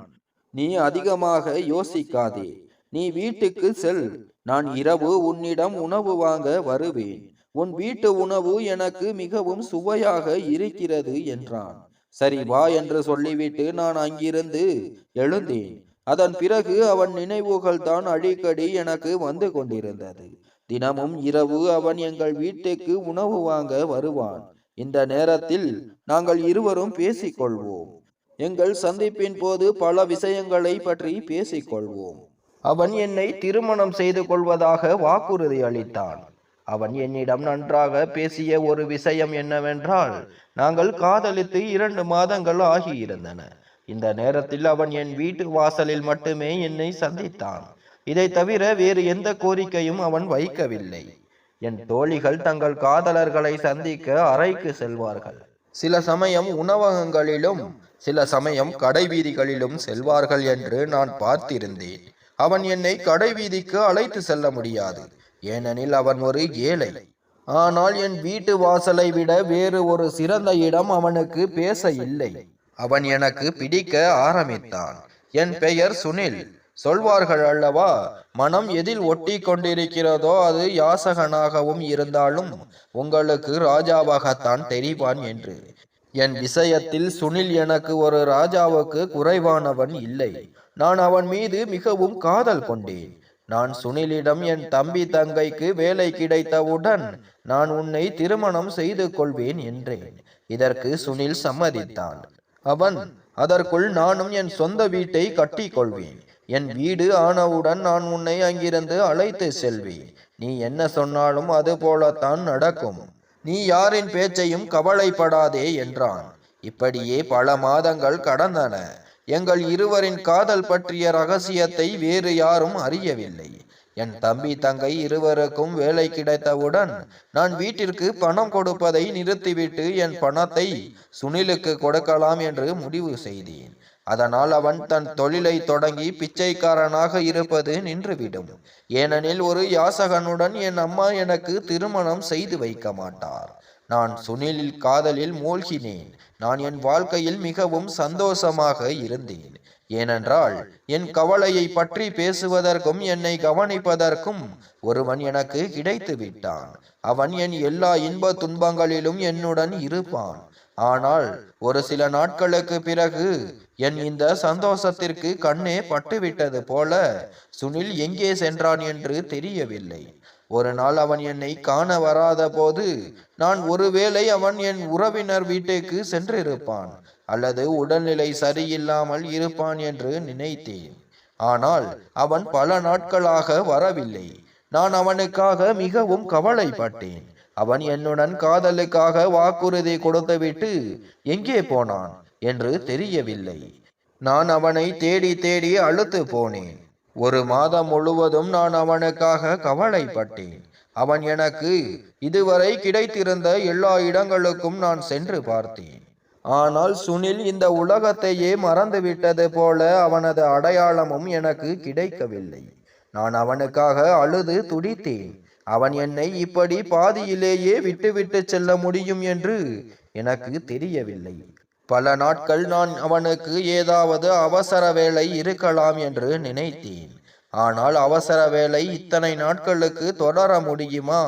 நீ அதிகமாக யோசிக்காதே. நீ வீட்டுக்கு செல். நான் இரவு உன்னிடம் உணவு வாங்க வருவேன். உன் வீட்டு உணவு எனக்கு மிகவும் சுவையாக இருக்கிறது என்றான். சரி வா என்று சொல்லிவிட்டு நான் அங்கிருந்து எழுந்தேன். அதன் பிறகு அவன் நினைவுகள் தான் அடிக்கடி எனக்கு வந்து கொண்டிருந்தது. தினமும் இரவு அவன் எங்கள் வீட்டுக்கு உணவு வாங்க வருவான். இந்த நேரத்தில் நாங்கள் இருவரும் பேசிக்கொள்வோம். எங்கள் சந்திப்பின் போது பல விஷயங்களை பற்றி பேசிக்கொள்வோம். அவன் என்னை திருமணம் செய்து கொள்வதாக வாக்குறுதி அளித்தான். அவன் என்னிடம் நன்றாக பேசிய ஒரு விஷயம் என்னவென்றால், நாங்கள் காதலித்து 2 மாதங்கள் ஆகியிருந்தன. இந்த நேரத்தில் அவன் என் வீட்டு வாசலில் மட்டுமே என்னை சந்தித்தான். இதை தவிர வேறு எந்த கோரிக்கையும் அவன் வைக்கவில்லை. என் தோழிகள் தங்கள் காதலர்களை சந்திக்க அறைக்கு செல்வார்கள். சில சமயம் உணவகங்களிலும் சில சமயம் கடை வீதிகளிலும் செல்வார்கள் என்று நான் பார்த்திருந்தேன். அவன் என்னை கடை வீதிக்கு அழைத்து செல்ல முடியாது, ஏனெனில் அவன் ஒரு ஏழை. ஆனால் என் வீட்டு வாசலை விட வேறு ஒரு சிறந்த இடம் அவனுக்கு பேச இல்லை. அவன் எனக்கு பிடிக்க ஆரம்பித்தான். என் பெயர் சுனில். சொல்வார்கள் அல்லவா, மனம் எதில் ஒட்டி கொண்டிருக்கிறதோ அது யாசகனாகவும் இருந்தாலும் உங்களுக்கு ராஜாவாகத்தான் தெரிவான் என்று. என் விஷயத்தில் சுனில் எனக்கு ஒரு ராஜாவுக்கு குறைவானவன் இல்லை. நான் அவன் மீது மிகவும் காதல் கொண்டேன். நான் சுனிலிடம், என் தம்பி தங்கைக்கு வேலை கிடைத்தவுடன் நான் உன்னை திருமணம் செய்து கொள்வேன் என்றேன். இதற்கு சுனில் சம்மதித்தான். அவன், அதற்குள் நானும் என் சொந்த வீட்டை கட்டி கொள்வேன். என் வீடு ஆனவுடன் நான் உன்னை அங்கிருந்து அழைத்து செல்வேன். நீ என்ன சொன்னாலும் அது போலத்தான் நடக்கும். நீ யாரின் பேச்சையும் கவலைப்படாதே என்றான். இப்படியே பல மாதங்கள் கடந்தன. எங்கள் இருவரின் காதல் பற்றிய ரகசியத்தை வேறு யாரும் அறியவில்லை. என் தம்பி தங்கை இருவருக்கும் வேலை கிடைத்தவுடன் நான் வீட்டிற்கு பணம் கொடுப்பதை நிறுத்திவிட்டு என் பணத்தை சுனிலுக்கு கொடுக்கலாம் என்று முடிவு செய்தேன். அதனால் அவன் தன் தொழிலை தொடங்கி பிச்சைக்காரனாக இருப்பது நின்றுவிடும். ஏனெனில் ஒரு யாசகனுடன் என் அம்மா எனக்கு திருமணம் செய்து வைக்க மாட்டார். நான் சுனிலில் காதலில் மூழ்கினேன். நான் என் வாழ்க்கையில் மிகவும் சந்தோஷமாக இருந்தேன். ஏனென்றால் என் கவலையை பற்றி பேசுவதற்கும் என்னை கவனிப்பதற்கும் ஒருவன் எனக்கு கிடைத்து விட்டான். அவன் என் எல்லா இன்ப துன்பங்களிலும் என்னுடன் இருப்பான். ஆனால் ஒரு சில நாட்களுக்கு பிறகு என் இந்த சந்தோஷத்திற்கு கண்ணே பட்டுவிட்டது போல சுனில் எங்கே சென்றான் என்று தெரியவில்லை. ஒரு நாள் அவன் என்னை காண வராத போது நான் ஒருவேளை அவன் என் உறவினர் வீட்டுக்கு சென்றிருப்பான் அல்லது உடல்நிலை சரியில்லாமல் இருப்பான் என்று நினைத்தேன். ஆனால் அவன் பல நாட்களாக வரவில்லை. நான் அவனுக்காக மிகவும் கவலைப்பட்டேன். அவன் என்னுடன் காதலுக்காக வாக்குறுதி கொடுத்துவிட்டு எங்கே போனான் என்று தெரியவில்லை. நான் அவனை தேடி தேடி அழுத்து போனேன். ஒரு மாதம் முழுவதும் நான் அவனுக்காக கவலைப்பட்டேன். அவன் எனக்கு இதுவரை கிடைத்திருந்த எல்லா இடங்களுக்கும் நான் சென்று பார்த்தேன். ஆனால் சுனில் இந்த உலகத்தையே மறந்துவிட்டது போல அவனது அடையாளமும் எனக்கு கிடைக்கவில்லை. நான் அவனுக்காக அழுது துடித்தேன். அவன் என்னை இப்படி பாதியிலேயே விட்டுவிட்டு செல்ல முடியும் என்று எனக்கு தெரியவில்லை. பல நாட்கள் நான் அவனுக்கு ஏதாவது அவசர வேலை இருக்கலாம் என்று நினைத்தேன். ஆனால் அவசர வேலை இத்தனை நாட்களுக்கு தொடர முடியுமா?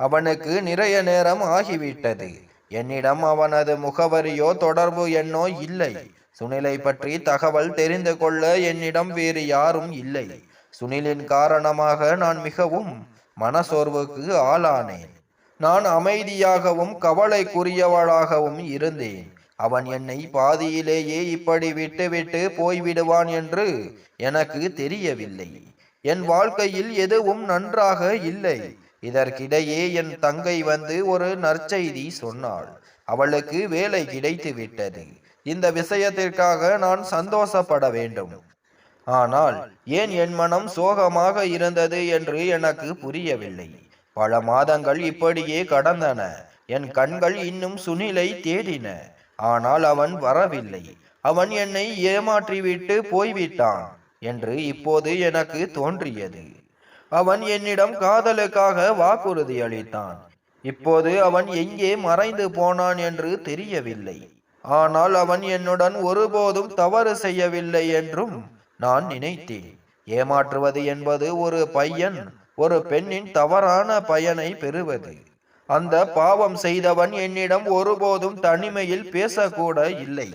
அவனுக்கு நிறைய நேரம் ஆகிவிட்டது. என்னிடம் அவனது முகவரியோ தொடர்பு எண்ணோ இல்லை. சுனிலை பற்றி தகவல் தெரிந்து கொள்ள என்னிடம் வேறு யாரும் இல்லை. சுனிலின் காரணமாக நான் மிகவும் மனசோர்வுக்கு ஆளானேன். நான் அமைதியாகவும் கவலைக்குரியவளாகவும் இருந்தேன். அவன் என்னை பாதியிலேயே இப்படி விட்டுவிட்டு போய்விடுவான் என்று எனக்கு தெரியவில்லை. என் வாழ்க்கையில் எதுவும் நன்றாக இல்லை. இதற்கிடையே என் தங்கை வந்து ஒரு நற்செய்தி சொன்னாள். அவளுக்கு வேலை கிடைத்து விட்டது. இந்த விஷயத்திற்காக நான் சந்தோஷப்பட வேண்டும். ஆனால் ஏன் என் மனம் சோகமாக இருந்தது என்று எனக்கு புரியவில்லை. பல மாதங்கள் இப்படியே கடந்தன. என் கண்கள் இன்னும் சுனிலை தேடின. ஆனால் அவன் வரவில்லை. அவன் என்னை ஏமாற்றிவிட்டு போய்விட்டான் என்று இப்போது எனக்கு தோன்றியது. அவன் என்னிடம் காதலுக்காக வாக்குறுதி அளித்தான். இப்போது அவன் எங்கே மறைந்து போனான் என்று தெரியவில்லை. ஆனால் அவன் என்னுடன் ஒருபோதும் தவறு செய்யவில்லை என்றும் நான் நினைத்தேன். ஏமாற்றுவது என்பது ஒரு பையன் ஒரு பெண்ணின் தவறான பயனை பெறுவது. அந்த பாவம் செய்தவன் என்னிடம் ஒருபோதும் தனிமையில் பேசக்கூட இல்லை.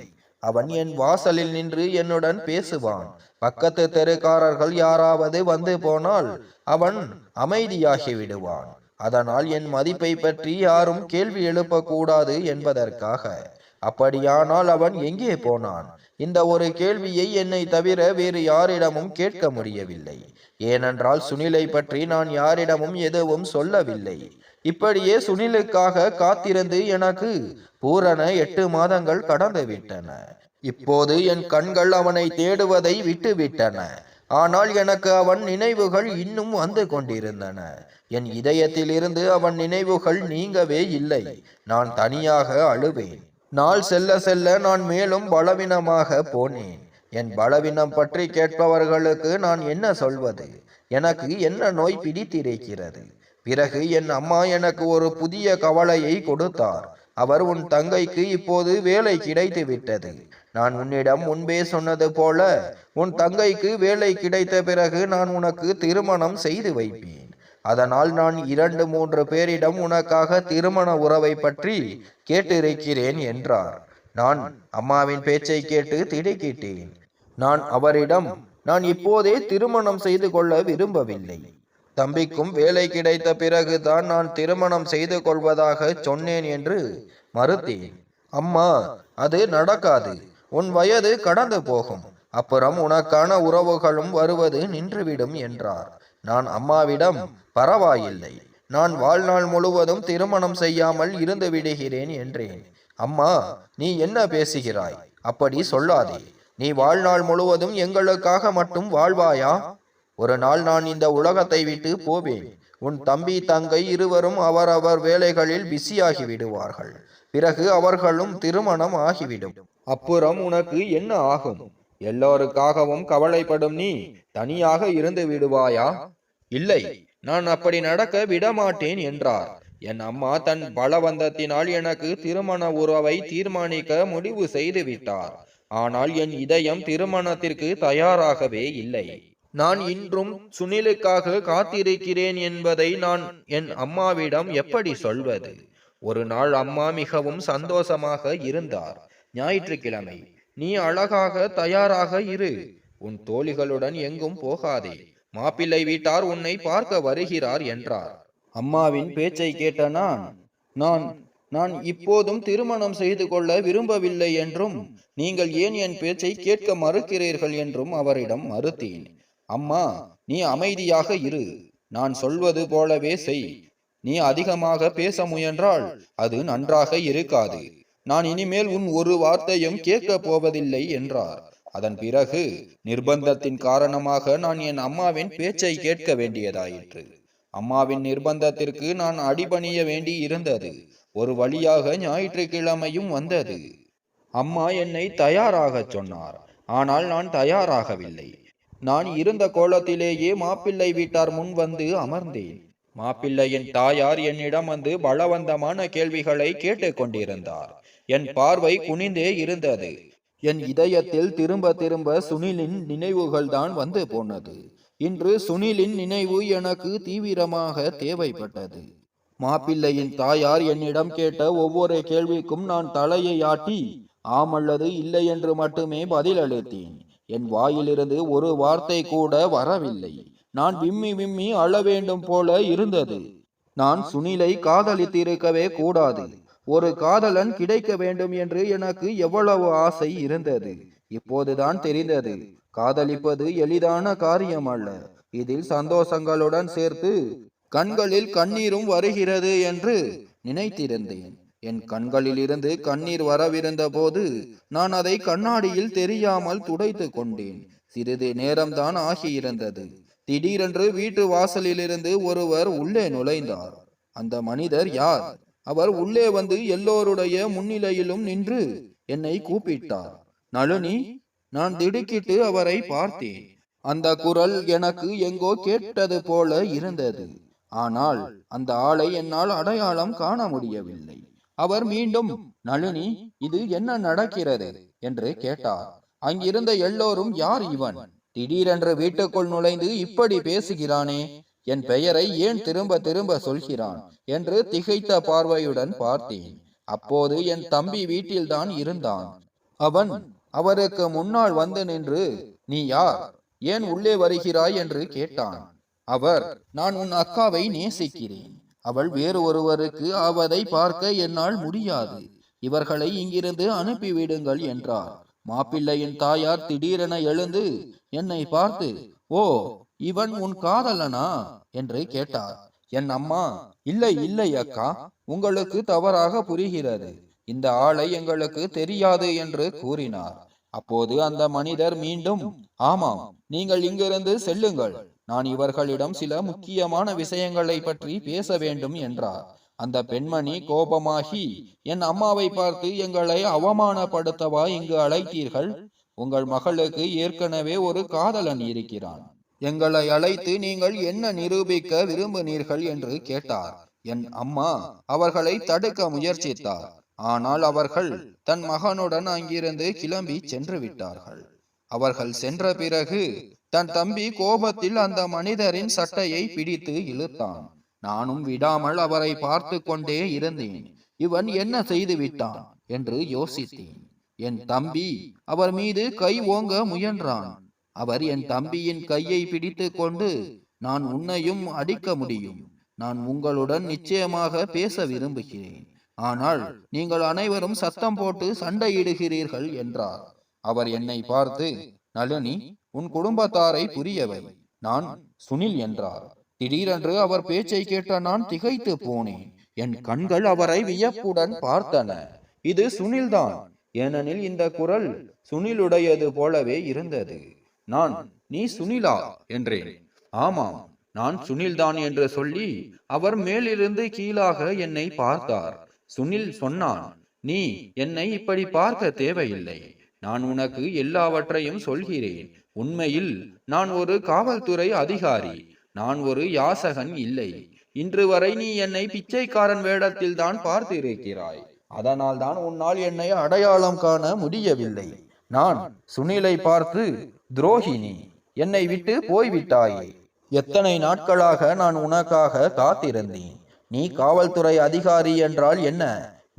அவன் என் வாசலில் நின்று என்னுடன் பேசுவான். பக்கத்து தெருக்காரர்கள் யாராவது வந்து போனால் அவன் அமைதியாகி விடுவான். அதனால் என் மதிப்பை பற்றி யாரும் கேள்வி எழுப்பக்கூடாது என்பதற்காக. அப்படியானால் அவன் எங்கே போனான்? இந்த ஒரு கேள்வியை என்னை தவிர வேறு யாரிடமும் கேட்க முடியவில்லை. ஏனென்றால் சுனிலை பற்றி நான் யாரிடமும் எதுவும் சொல்லவில்லை. இப்படியே சுனிலுக்காக காத்திருந்து எனக்கு பூரண 8 மாதங்கள் கடந்து விட்டன. இப்போது என் கண்கள் அவனை தேடுவதை விட்டுவிட்டன. ஆனால் எனக்கு அவன் நினைவுகள் இன்னும் வந்து கொண்டிருந்தன. என் இதயத்திலிருந்து அவன் நினைவுகள் நீங்கவே இல்லை. நான் தனியாக அழுவேன். நாள் செல்ல செல்ல நான் மேலும் பலவீனமாக போனேன். என் பலவீனம் பற்றி கேட்பவர்களுக்கு நான் என்ன சொல்வது? எனக்கு என்ன நோய் பிடித்திருக்கிறது? பிறகு என் அம்மா எனக்கு ஒரு புதிய கவலையை கொடுத்தார். அவர், உன் தங்கைக்கு இப்போது வேலை கிடைத்து விட்டது. நான் உன்னிடம் முன்பே சொன்னது போல உன் தங்கைக்கு வேலை கிடைத்த பிறகு நான் உனக்கு திருமணம் செய்து வைப்பேன். அதனால் நான் 2-3 பேரிடம் உனக்காக திருமண உறவை பற்றி கேட்டிருக்கிறேன் என்றார். நான் அம்மாவின் பேச்சை கேட்டு திடுக்கிட்டேன். நான் அவரிடம், நான் இப்போதே திருமணம் செய்து கொள்ள விரும்பவில்லை. தம்பிக்கும் வேலை கிடைத்த பிறகுதான் நான் திருமணம் செய்து கொள்வதாக சொன்னேன் என்று மறுத்தேன். அம்மா, அது நடக்காது. உன் வயது கடந்து போகும். அப்புறம் உனக்கான உறவுகளும் வருவது நின்றுவிடும் என்றார். நான் அம்மாவிடம், பரவாயில்லை, நான் வாழ்நாள் முழுவதும் திருமணம் செய்யாமல் இருந்து விடுகிறேன் என்றேன். அம்மா, நீ என்ன பேசுகிறாய்? அப்படி சொல்லாதே. நீ வாழ்நாள் முழுவதும் எங்களுக்காக மட்டும் வாழ்வாயா? ஒரு நாள் நான் இந்த உலகத்தை விட்டு போவேன். உன் தம்பி தங்கை இருவரும் அவரவர் வேலைகளில் பிஸியாகி விடுவார்கள். பிறகு அவர்களும் திருமணம் ஆகிவிடும். அப்புறம் உனக்கு என்ன ஆகும்? எல்லோருக்காகவும் கவலைப்படும் நீ தனியாக இருந்து விடுவாயா? இல்லை, நான் அப்படி நடக்க விடமாட்டேன் என்றார். என் அம்மா தன் பலவந்தத்தினால் எனக்கு திருமண உறவை தீர்மானிக்க முடிவு செய்து விட்டார். ஆனால் என் இதயம் திருமணத்திற்கு தயாராகவே இல்லை. நான் இன்றும் சுனிலுக்காக காத்திருக்கிறேன் என்பதை நான் என் அம்மாவிடம் எப்படி சொல்வது? ஒரு நாள் அம்மா மிகவும் சந்தோஷமாக இருந்தார். ஞாயிற்றுக்கிழமை. நீ அழகாக தயாராக இரு. உன் தோழிகளுடன் எங்கும் போகாதே. மாப்பிள்ளை வீட்டார் உன்னை பார்க்க வருகிறார் என்றார். அம்மாவின் பேச்சை கேட்ட நான் நான் இப்போதும் திருமணம் செய்து கொள்ள விரும்பவில்லை என்றும், நீங்கள் ஏன் என் பேச்சை கேட்க மறுக்கிறீர்கள் என்றும் அவரிடம் மறுத்தேன். அம்மா, நீ அமைதியாக இரு. நான் சொல்வது போலவே செய். நீ அதிகமாக பேச முயன்றால் அது நன்றாக இருக்காது. நான் இனிமேல் உன் ஒரு வார்த்தையும் கேட்கப் போவதில்லை என்றார். அதன் பிறகு நிர்பந்தத்தின் காரணமாக நான் என் அம்மாவின் பேச்சை கேட்க வேண்டியதாயிற்று. அம்மாவின் நிர்பந்தத்திற்கு நான் அடிபணிய வேண்டி இருந்தது. ஒரு வழியாக ஞாயிற்றுக்கிழமையும் வந்தது. அம்மா என்னை தயாராக சொன்னார். ஆனால் நான் தயாராகவில்லை. நான் இருந்த கோலத்திலேயே மாப்பிள்ளை வீட்டார் முன் வந்து அமர்ந்தேன். மாப்பிள்ளையின் தாயார் என்னிடம் வந்து பலவந்தமான கேள்விகளை கேட்டுக் கொண்டிருந்தார். என் பார்வை குனிந்தே இருந்தது. என் இதயத்தில் திரும்ப திரும்ப சுனிலின் நினைவுகள் தான் வந்து போனது. இன்று சுனிலின் நினைவு எனக்கு தீவிரமாக தேவைப்பட்டது. மாப்பிள்ளையின் தாயார் என்னிடம் கேட்ட ஒவ்வொரு கேள்விக்கும் நான் தலையை ஆட்டி ஆம் அல்லது இல்லை என்று மட்டுமே பதிலளித்தேன். என் வாயிலிருந்து ஒரு வார்த்தை கூட வரவில்லை. நான் விம்மி விம்மி அழ வேண்டும் போல இருந்தது. நான் சுனிலை காதலித்திருக்கவே கூடாது. ஒரு காதலன் கிடைக்க வேண்டும் என்று எனக்கு எவ்வளவு ஆசை இருந்தது. இப்போதுதான் தெரிந்தது, காதலிப்பது எளிதான காரியம் அல்ல. இதில் சந்தோஷங்களுடன் சேர்த்து கண்களில் கண்ணீரும் வருகிறது என்று நினைத்திருந்தேன். என் கண்களில் இருந்து கண்ணீர் வரவிருந்த போது நான் அதை கண்ணாடியில் தெரியாமல் துடைத்து கொண்டேன். சிறிது நேரம்தான் ஆகியிருந்தது. திடீரென்று வீட்டு வாசலிலிருந்து ஒருவர் உள்ளே நுழைந்தார். அந்த மனிதர் யார்? அவர் உள்ளே வந்து எல்லோருடைய முன்னிலையிலும் நின்று என்னை கூப்பிட்டார். நளினி. நான் திடுக்கிட்டு அவரை பார்த்தேன். அந்த குரல் எனக்கு எங்கோ கேட்டது போல இருந்தது. ஆனால் அந்த ஆளை என்னால் அடையாளம் காண முடியவில்லை. அவர் மீண்டும், நளினி, இது என்ன நடக்கிறது என்று கேட்டார். அங்கிருந்த எல்லோரும், யார் இவன்? திடீரென்று வீட்டுக்குள் நுழைந்து இப்படி பேசுகிறானே, என் பெயரை ஏன் திரும்ப திரும்ப சொல்கிறான் என்று திகைத்த பார்வையுடன் பார்த்தேன். அப்போது என் தம்பி வீட்டில்தான் இருந்தான். அவன் அவருக்கு முன்னால் வந்து நின்று, நீ யார்? ஏன் உள்ளே வருகிறாய் என்று கேட்டான். அவர், நான் உன் அக்காவை நேசிக்கிறேன். அவள் வேறு ஒருவருக்கு ஆவதை பார்க்க என்னால் முடியாது. இவர்களை இங்கிருந்து அனுப்பிவிடுங்கள் என்றார். மாப்பிள்ளையின் தாயார் திடீரென எழுந்து என்னை பார்த்து, ஓ, இவன் உன் காதலனா என்று கேட்டார். என் அம்மா, இல்லை இல்லை அக்கா, உங்களுக்கு தவறாக புரிகிறது. இந்த ஆளை எங்களுக்கு தெரியாது என்று கூறினார். அப்போது அந்த மனிதர் மீண்டும், ஆமாம், நீங்கள் இங்கிருந்து செல்லுங்கள். நான் இவர்களிடம் சில முக்கியமான விஷயங்களை பற்றி பேச வேண்டும் என்றார். அந்த பெண்மணி கோபமாகி, என் அம்மாவை பார்த்து, எங்களை அவமானப்படுத்தவா இங்கு அழைத்தீர்கள்? உங்கள் மகளுக்கு ஏற்கனவே ஒரு காதலன் இருக்கிறான். எங்களை அழைத்து நீங்கள் என்ன நிரூபிக்க விரும்பினீர்கள் என்று கேட்டார். என் அம்மா அவர்களை தடுக்க முயற்சித்தார். ஆனால் அவர்கள் தன் மகனுடன் அங்கிருந்து கிளம்பி சென்று விட்டார்கள். அவர்கள் சென்ற பிறகு தன் தம்பி கோபத்தில் அந்த மனிதரின் சட்டையை பிடித்து இழுத்தான். நானும் விடாமல் அவரை பார்த்து கொண்டே இருந்தேன். இவன் என்ன செய்து விட்டான் என்று யோசித்தேன். என் தம்பி அவர் மீது கை ஓங்க முயன்றான். அவர் என் தம்பியின் கையை பிடித்து கொண்டு, நான் உன்னையும் அடிக்க முடியும். நான் உங்களுடன் நிச்சயமாக பேச விரும்புகிறேன். ஆனால் நீங்கள் அனைவரும் சத்தம் போட்டு சண்டையிடுகிறீர்கள் என்றார். அவர் என்னை பார்த்து, நளினி, உன் குடும்பத்தாரை புரியவை. நான் சுனில் என்றார். திடீரென்று அவர் பேச்சை கேட்ட நான் திகைத்து போனேன். என் கண்கள் அவரை வியப்புடன் பார்த்தன. இது சுனில்தான். ஏனெனில் இந்த குரல் சுனிலுடையது போலவே இருந்தது. நான், நீ சுனிலா என்றேன். ஆமாம், நான் சுனில்தான் என்று சொல்லி அவர் மேலிருந்து கீழாக என்னை பார்த்தார். சுனில் சொன்னான், நீ என்னை இப்படி பார்க்க தேவையில்லை. நான் உனக்கு எல்லாவற்றையும் சொல்கிறேன். உண்மையில் நான் ஒரு காவல்துறை அதிகாரி. நான் ஒரு யாசகன் இல்லை. இன்று வரை நீ என்னை பிச்சைக்காரன் வேடத்தில் தான் பார்த்திருக்கிறாய். அதனால் தான் உன்னால் என்னை அடையாளம் காண முடியவில்லை. நான் சுனிலை பார்த்து, துரோகினி, என்னை விட்டு போய்விட்டாயே. எத்தனை நாட்களாக நான் உனக்காக காத்திருந்தேன். நீ காவல்துறை அதிகாரி என்றால் என்ன?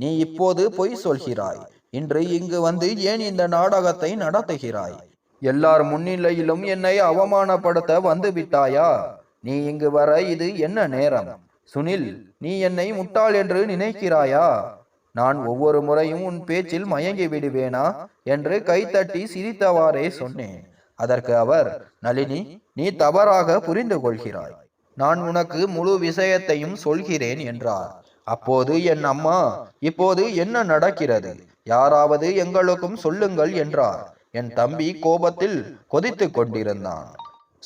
நீ இப்போது பொய் சொல்கிறாய். இன்று இங்கு வந்து ஏன் இந்த நாடகத்தை நடத்துகிறாய்? எல்லார் முன்னிலையிலும் என்னை அவமானப்படுத்த வந்து விட்டாயா? நீ இங்கு வர இது என்ன நேரம்? சுனில், நீ என்னை முட்டாள் என்று நினைக்கிறாயா? நான் ஒவ்வொரு முறையும் உன் பேச்சில் மயங்கி விடுவேனா என்று கைத்தட்டி சிரித்தவாறே சொன்னேன். அதற்கு அவர், நளினி, நீ தவறாக புரிந்து கொள்கிறாய். நான் உனக்கு முழு விஷயத்தையும் சொல்கிறேன் என்றார். அப்போது என் அம்மா, இப்போது என்ன நடக்கிறது? யாராவது எங்களுக்கும் சொல்லுங்கள் என்றார். என் தம்பி கோபத்தில் கொதித்து கொண்டிருந்தான்.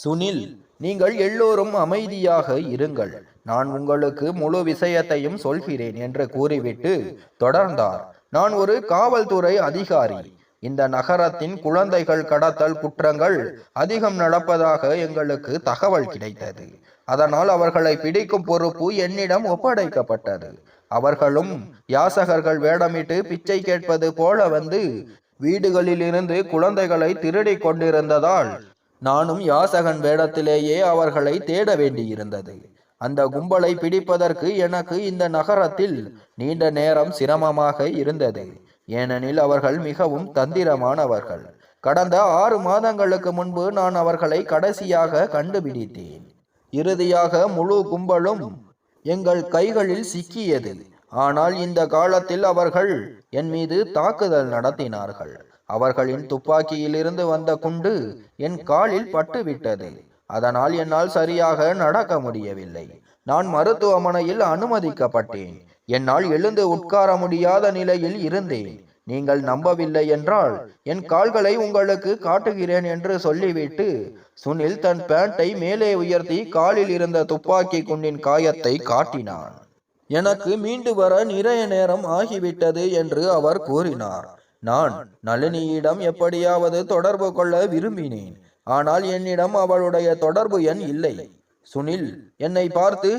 சுனில், நீங்கள் எல்லோரும் அமைதியாக இருங்கள். நான் உங்களுக்கு முழு விஷயத்தையும் சொல்கிறேன் என்று கூறிவிட்டு தொடர்ந்தார். நான் ஒரு காவல்துறை அதிகாரி. இந்த நகரத்தின் குழந்தைகள் கடத்தல் குற்றங்கள் அதிகம் நடப்பதாக எங்களுக்கு தகவல் கிடைத்தது. அதனால் அவர்களை பிடிக்கும் பொறுப்பு என்னிடம் ஒப்படைக்கப்பட்டது. அவர்களும் யாசகர்கள் வேடமிட்டு பிச்சை கேட்பது போல வந்து வீடுகளில் இருந்து குழந்தைகளை திருடி கொண்டிருந்ததால் நானும் யாசகன் வேடத்திலேயே அவர்களை தேட வேண்டியிருந்தது. அந்த கும்பலை பிடிப்பதற்கு எனக்கு இந்த நகரத்தில் நீண்ட நேரம் சிரமமாக இருந்தது. ஏனெனில் அவர்கள் மிகவும் தந்திரமானவர்கள். கடந்த 6 மாதங்களுக்கு முன்பு நான் அவர்களை கடைசியாக கண்டுபிடித்தேன். இறுதியாக முழு கும்பலும் எங்கள் கைகளில் சிக்கியது. ஆனால் இந்த காலத்தில் அவர்கள் என் மீது தாக்குதல் நடத்தினார்கள். அவர்களின் துப்பாக்கியிலிருந்து வந்த குண்டு என் காலில் பட்டுவிட்டது. அதனால் என்னால் சரியாக நடக்க முடியவில்லை. நான் மருத்துவமனையில் அனுமதிக்கப்பட்டேன். என்னால் எழுந்து உட்கார முடியாத நிலையில் இருந்தேன். நீங்கள் நம்பவில்லை என்றால் என் கால்களை உங்களுக்கு காட்டுகிறேன் என்று சொல்லிவிட்டு சுனில் தன் பேண்டை மேலே உயர்த்தி காலில் இருந்த துப்பாக்கி குண்டின் காயத்தை காட்டினான். எனக்கு மீண்டு வர நிறைய நேரம் ஆகிவிட்டது என்று அவர் கூறினார். நான் நளினியிடம் எப்படியாவது தொடர்பு கொள்ள விரும்பினேன். ஆனால் என்னிடம் அவளுடைய தொடர்பு எண் இல்லை. சுனில் என்னை பார்த்து,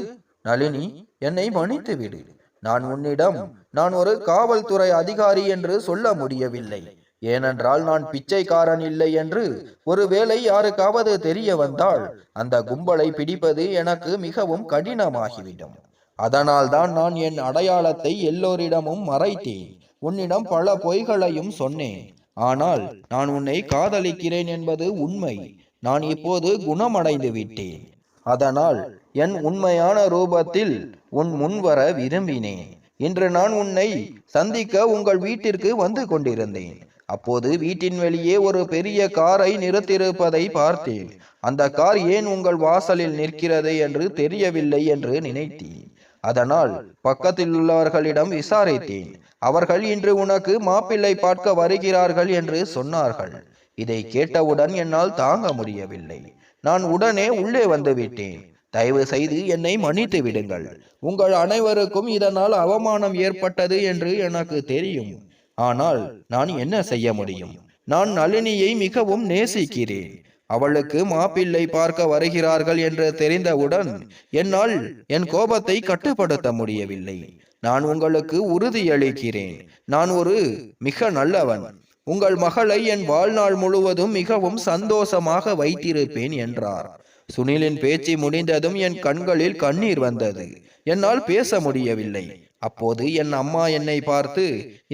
நளினி, என்னை மன்னித்து விடு. நான் உன்னிடம் நான் ஒரு காவல்துறை அதிகாரி என்று சொல்ல முடியவில்லை. ஏனென்றால் நான் பிச்சைக்காரன் இல்லை என்று ஒருவேளை யாருக்காவது தெரிய வந்தால் அந்த கும்பலை பிடிப்பது எனக்கு மிகவும் கடினமாகிவிடும். அதனால்தான் நான் என் அடையாளத்தை எல்லோரிடமும் மறைத்தேன். உன்னிடம் பல பொய்களையும் சொன்னேன். ஆனால் நான் உன்னை காதலிக்கிறேன் என்பது உண்மை. நான் இப்போது குணமடைந்து விட்டேன். அதனால் என் உண்மையான ரூபத்தில் உன் முன்வர விரும்பினேன். இன்று நான் உன்னை சந்திக்க உங்கள் வீட்டிற்கு வந்து கொண்டிருந்தேன். அப்போது வீட்டின் வெளியே ஒரு பெரிய காரை நிறுத்தியிருப்பதை பார்த்தேன். அந்த கார் ஏன் உங்கள் வாசலில் நிற்கிறது என்று தெரியவில்லை என்று நினைத்தேன். அதனால் பக்கத்தில் உள்ளவர்களிடம் விசாரித்தேன். அவர்கள் இன்று உனக்கு மாப்பிள்ளை பார்க்க வருகிறார்கள் என்று சொன்னார்கள். இதை கேட்டவுடன் என்னால் தாங்க முடியவில்லை. நான் உடனே உள்ளே வந்து விட்டேன். தயவு செய்து என்னை மன்னித்து விடுங்கள். உங்கள் அனைவருக்கும் இதனால் அவமானம் ஏற்பட்டது என்று எனக்கு தெரியும். ஆனால் நான் என்ன செய்ய முடியும்? நான் நளினியை மிகவும் நேசிக்கிறேன். அவளுக்கு மாப்பிள்ளை பார்க்க வருகிறார்கள் என்று தெரிந்தவுடன் என்னால் என் கோபத்தை கட்டுப்படுத்த முடியவில்லை. நான் உங்களுக்கு உறுதியளிக்கிறேன், நான் ஒரு மிக நல்லவன். உங்கள் மகளை என் வாழ்நாள் முழுவதும் மிகவும் சந்தோஷமாக வைத்திருப்பேன் என்றார். சுனிலின் பேச்சு முடிந்ததும் என் கண்களில் கண்ணீர் வந்தது. என்னால் பேச முடியவில்லை. அப்போது என் அம்மா என்னை பார்த்து,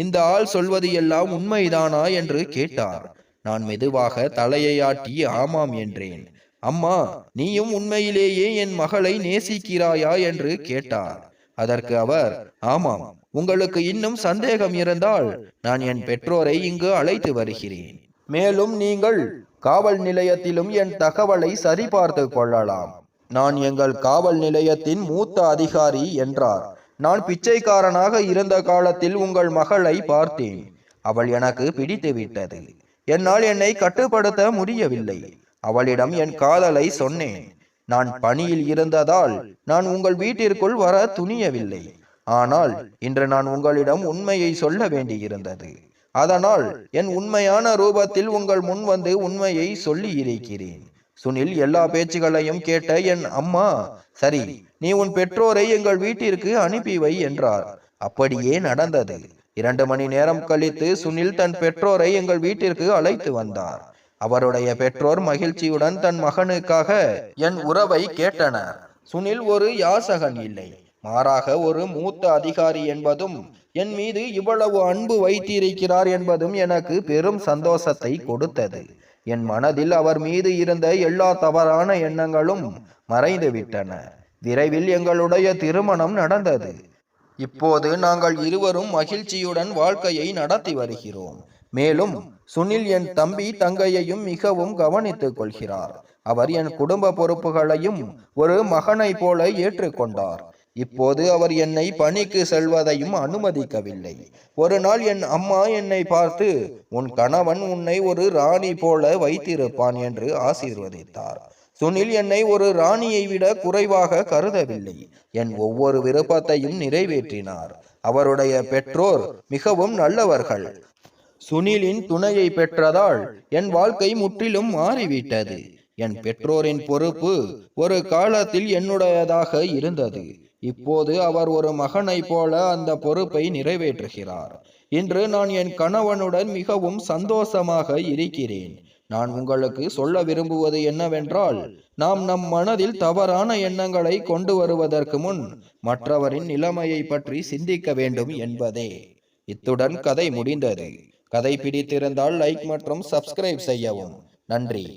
இந்த ஆள் சொல்வது எல்லாம் உண்மைதானா என்று கேட்டார். நான் மெதுவாக தலையை ஆட்டி ஆமாம் என்றேன். அம்மா, நீயும் உண்மையிலேயே என் மகளை நேசிக்கிறாயா என்று கேட்டார். அதற்கு அவர், ஆமாம், உங்களுக்கு இன்னும் சந்தேகம் இருந்தால் நான் என் பெற்றோரை இங்கு அழைத்து வருகிறேன். மேலும் நீங்கள் காவல் நிலையத்திலும் என் தகவலை சரிபார்த்து கொள்ளலாம். நான் எங்கள் காவல் நிலையத்தின் மூத்த அதிகாரி என்றார். நான் பிச்சைக்காரனாக இருந்த காலத்தில் உங்கள் மகளை பார்த்தேன். அவள் எனக்கு பிடித்துவிட்டது. என்னால் என்னை கட்டுப்படுத்த முடியவில்லை. அவளிடம் என் காதலை சொன்னேன். நான் பணியில் இருந்ததால் நான் உங்கள் வீட்டிற்குள் வர துணியவில்லை. ஆனால் இன்று நான் உங்களிடம் உண்மையை சொல்ல வேண்டியிருந்தது. அதனால் என் உண்மையான ரூபத்தில் உங்கள் முன் வந்து உண்மையை சொல்லி இருக்கிறேன். சுனில் எல்லா பேச்சுகளையும் கேட்ட என் அம்மா, சரி, நீ உன் பெற்றோரை எங்கள் வீட்டிற்கு அனுப்பி வை என்றார். அப்படியே நடந்தது. 2 மணி நேரம் கழித்து சுனில் தன் பெற்றோரை எங்கள் வீட்டிற்கு அழைத்து வந்தார். அவருடைய பெற்றோர் மகிழ்ச்சியுடன் தன் மகனுக்காக என் உறவை கேட்டனர். சுனில் ஒரு யாசகன் இல்லை, மாறாக ஒரு மூத்த அதிகாரி என்பதும், என் மீது இவ்வளவு அன்பு வைத்திருக்கிறார் என்பதும் எனக்கு பெரும் சந்தோஷத்தை கொடுத்தது. என் மனதில் அவர் மீது இருந்த எல்லா தவறான எண்ணங்களும் மறைந்து விட்டன. விரைவில் எங்களுடைய திருமணம் நடந்தது. இப்போது நாங்கள் இருவரும் மகிழ்ச்சியுடன் வாழ்க்கையை நடத்தி வருகிறோம். மேலும் சுனில் என் தம்பி தங்கையையும் மிகவும் கவனித்துக் கொள்கிறார். அவர் என் குடும்ப பொறுப்புகளையும் ஒரு மகனை போல ஏற்றுக்கொண்டார். இப்போது அவர் என்னை பணிக்கு செல்வதையும் அனுமதிக்கவில்லை. ஒரு நாள் என் அம்மா என்னை பார்த்து, உன் கணவன் உன்னை ஒரு ராணி போல வைத்திருப்பான் என்று ஆசீர்வதித்தார். சுனில் என்னை ஒரு ராணியை விட குறைவாக கருதவில்லை. என் ஒவ்வொரு விருப்பத்தையும் நிறைவேற்றினார். அவருடைய பெற்றோர் மிகவும் நல்லவர்கள். சுனிலின் துணையை பெற்றதால் என் வாழ்க்கை முற்றிலும் மாறிவிட்டது. என் பெற்றோரின் பொறுப்பு ஒரு காலத்தில் என்னுடையதாக இருந்தது. இப்போது அவர் ஒரு மகனை போல அந்த பொறுப்பை நிறைவேற்றுகிறார். இன்று நான் என் கணவனுடன் மிகவும் சந்தோஷமாக இருக்கிறேன். நான் உங்களுக்கு சொல்ல விரும்புவது என்னவென்றால், நாம் நம் மனதில் தவறான எண்ணங்களை கொண்டு வருவதற்கு முன் மற்றவரின் நிலைமையை பற்றி சிந்திக்க வேண்டும் என்பதே. இத்துடன் கதை முடிந்தது. கதை பிடித்திருந்தால் லைக் மற்றும் சப்ஸ்கிரைப் செய்யவும். நன்றி.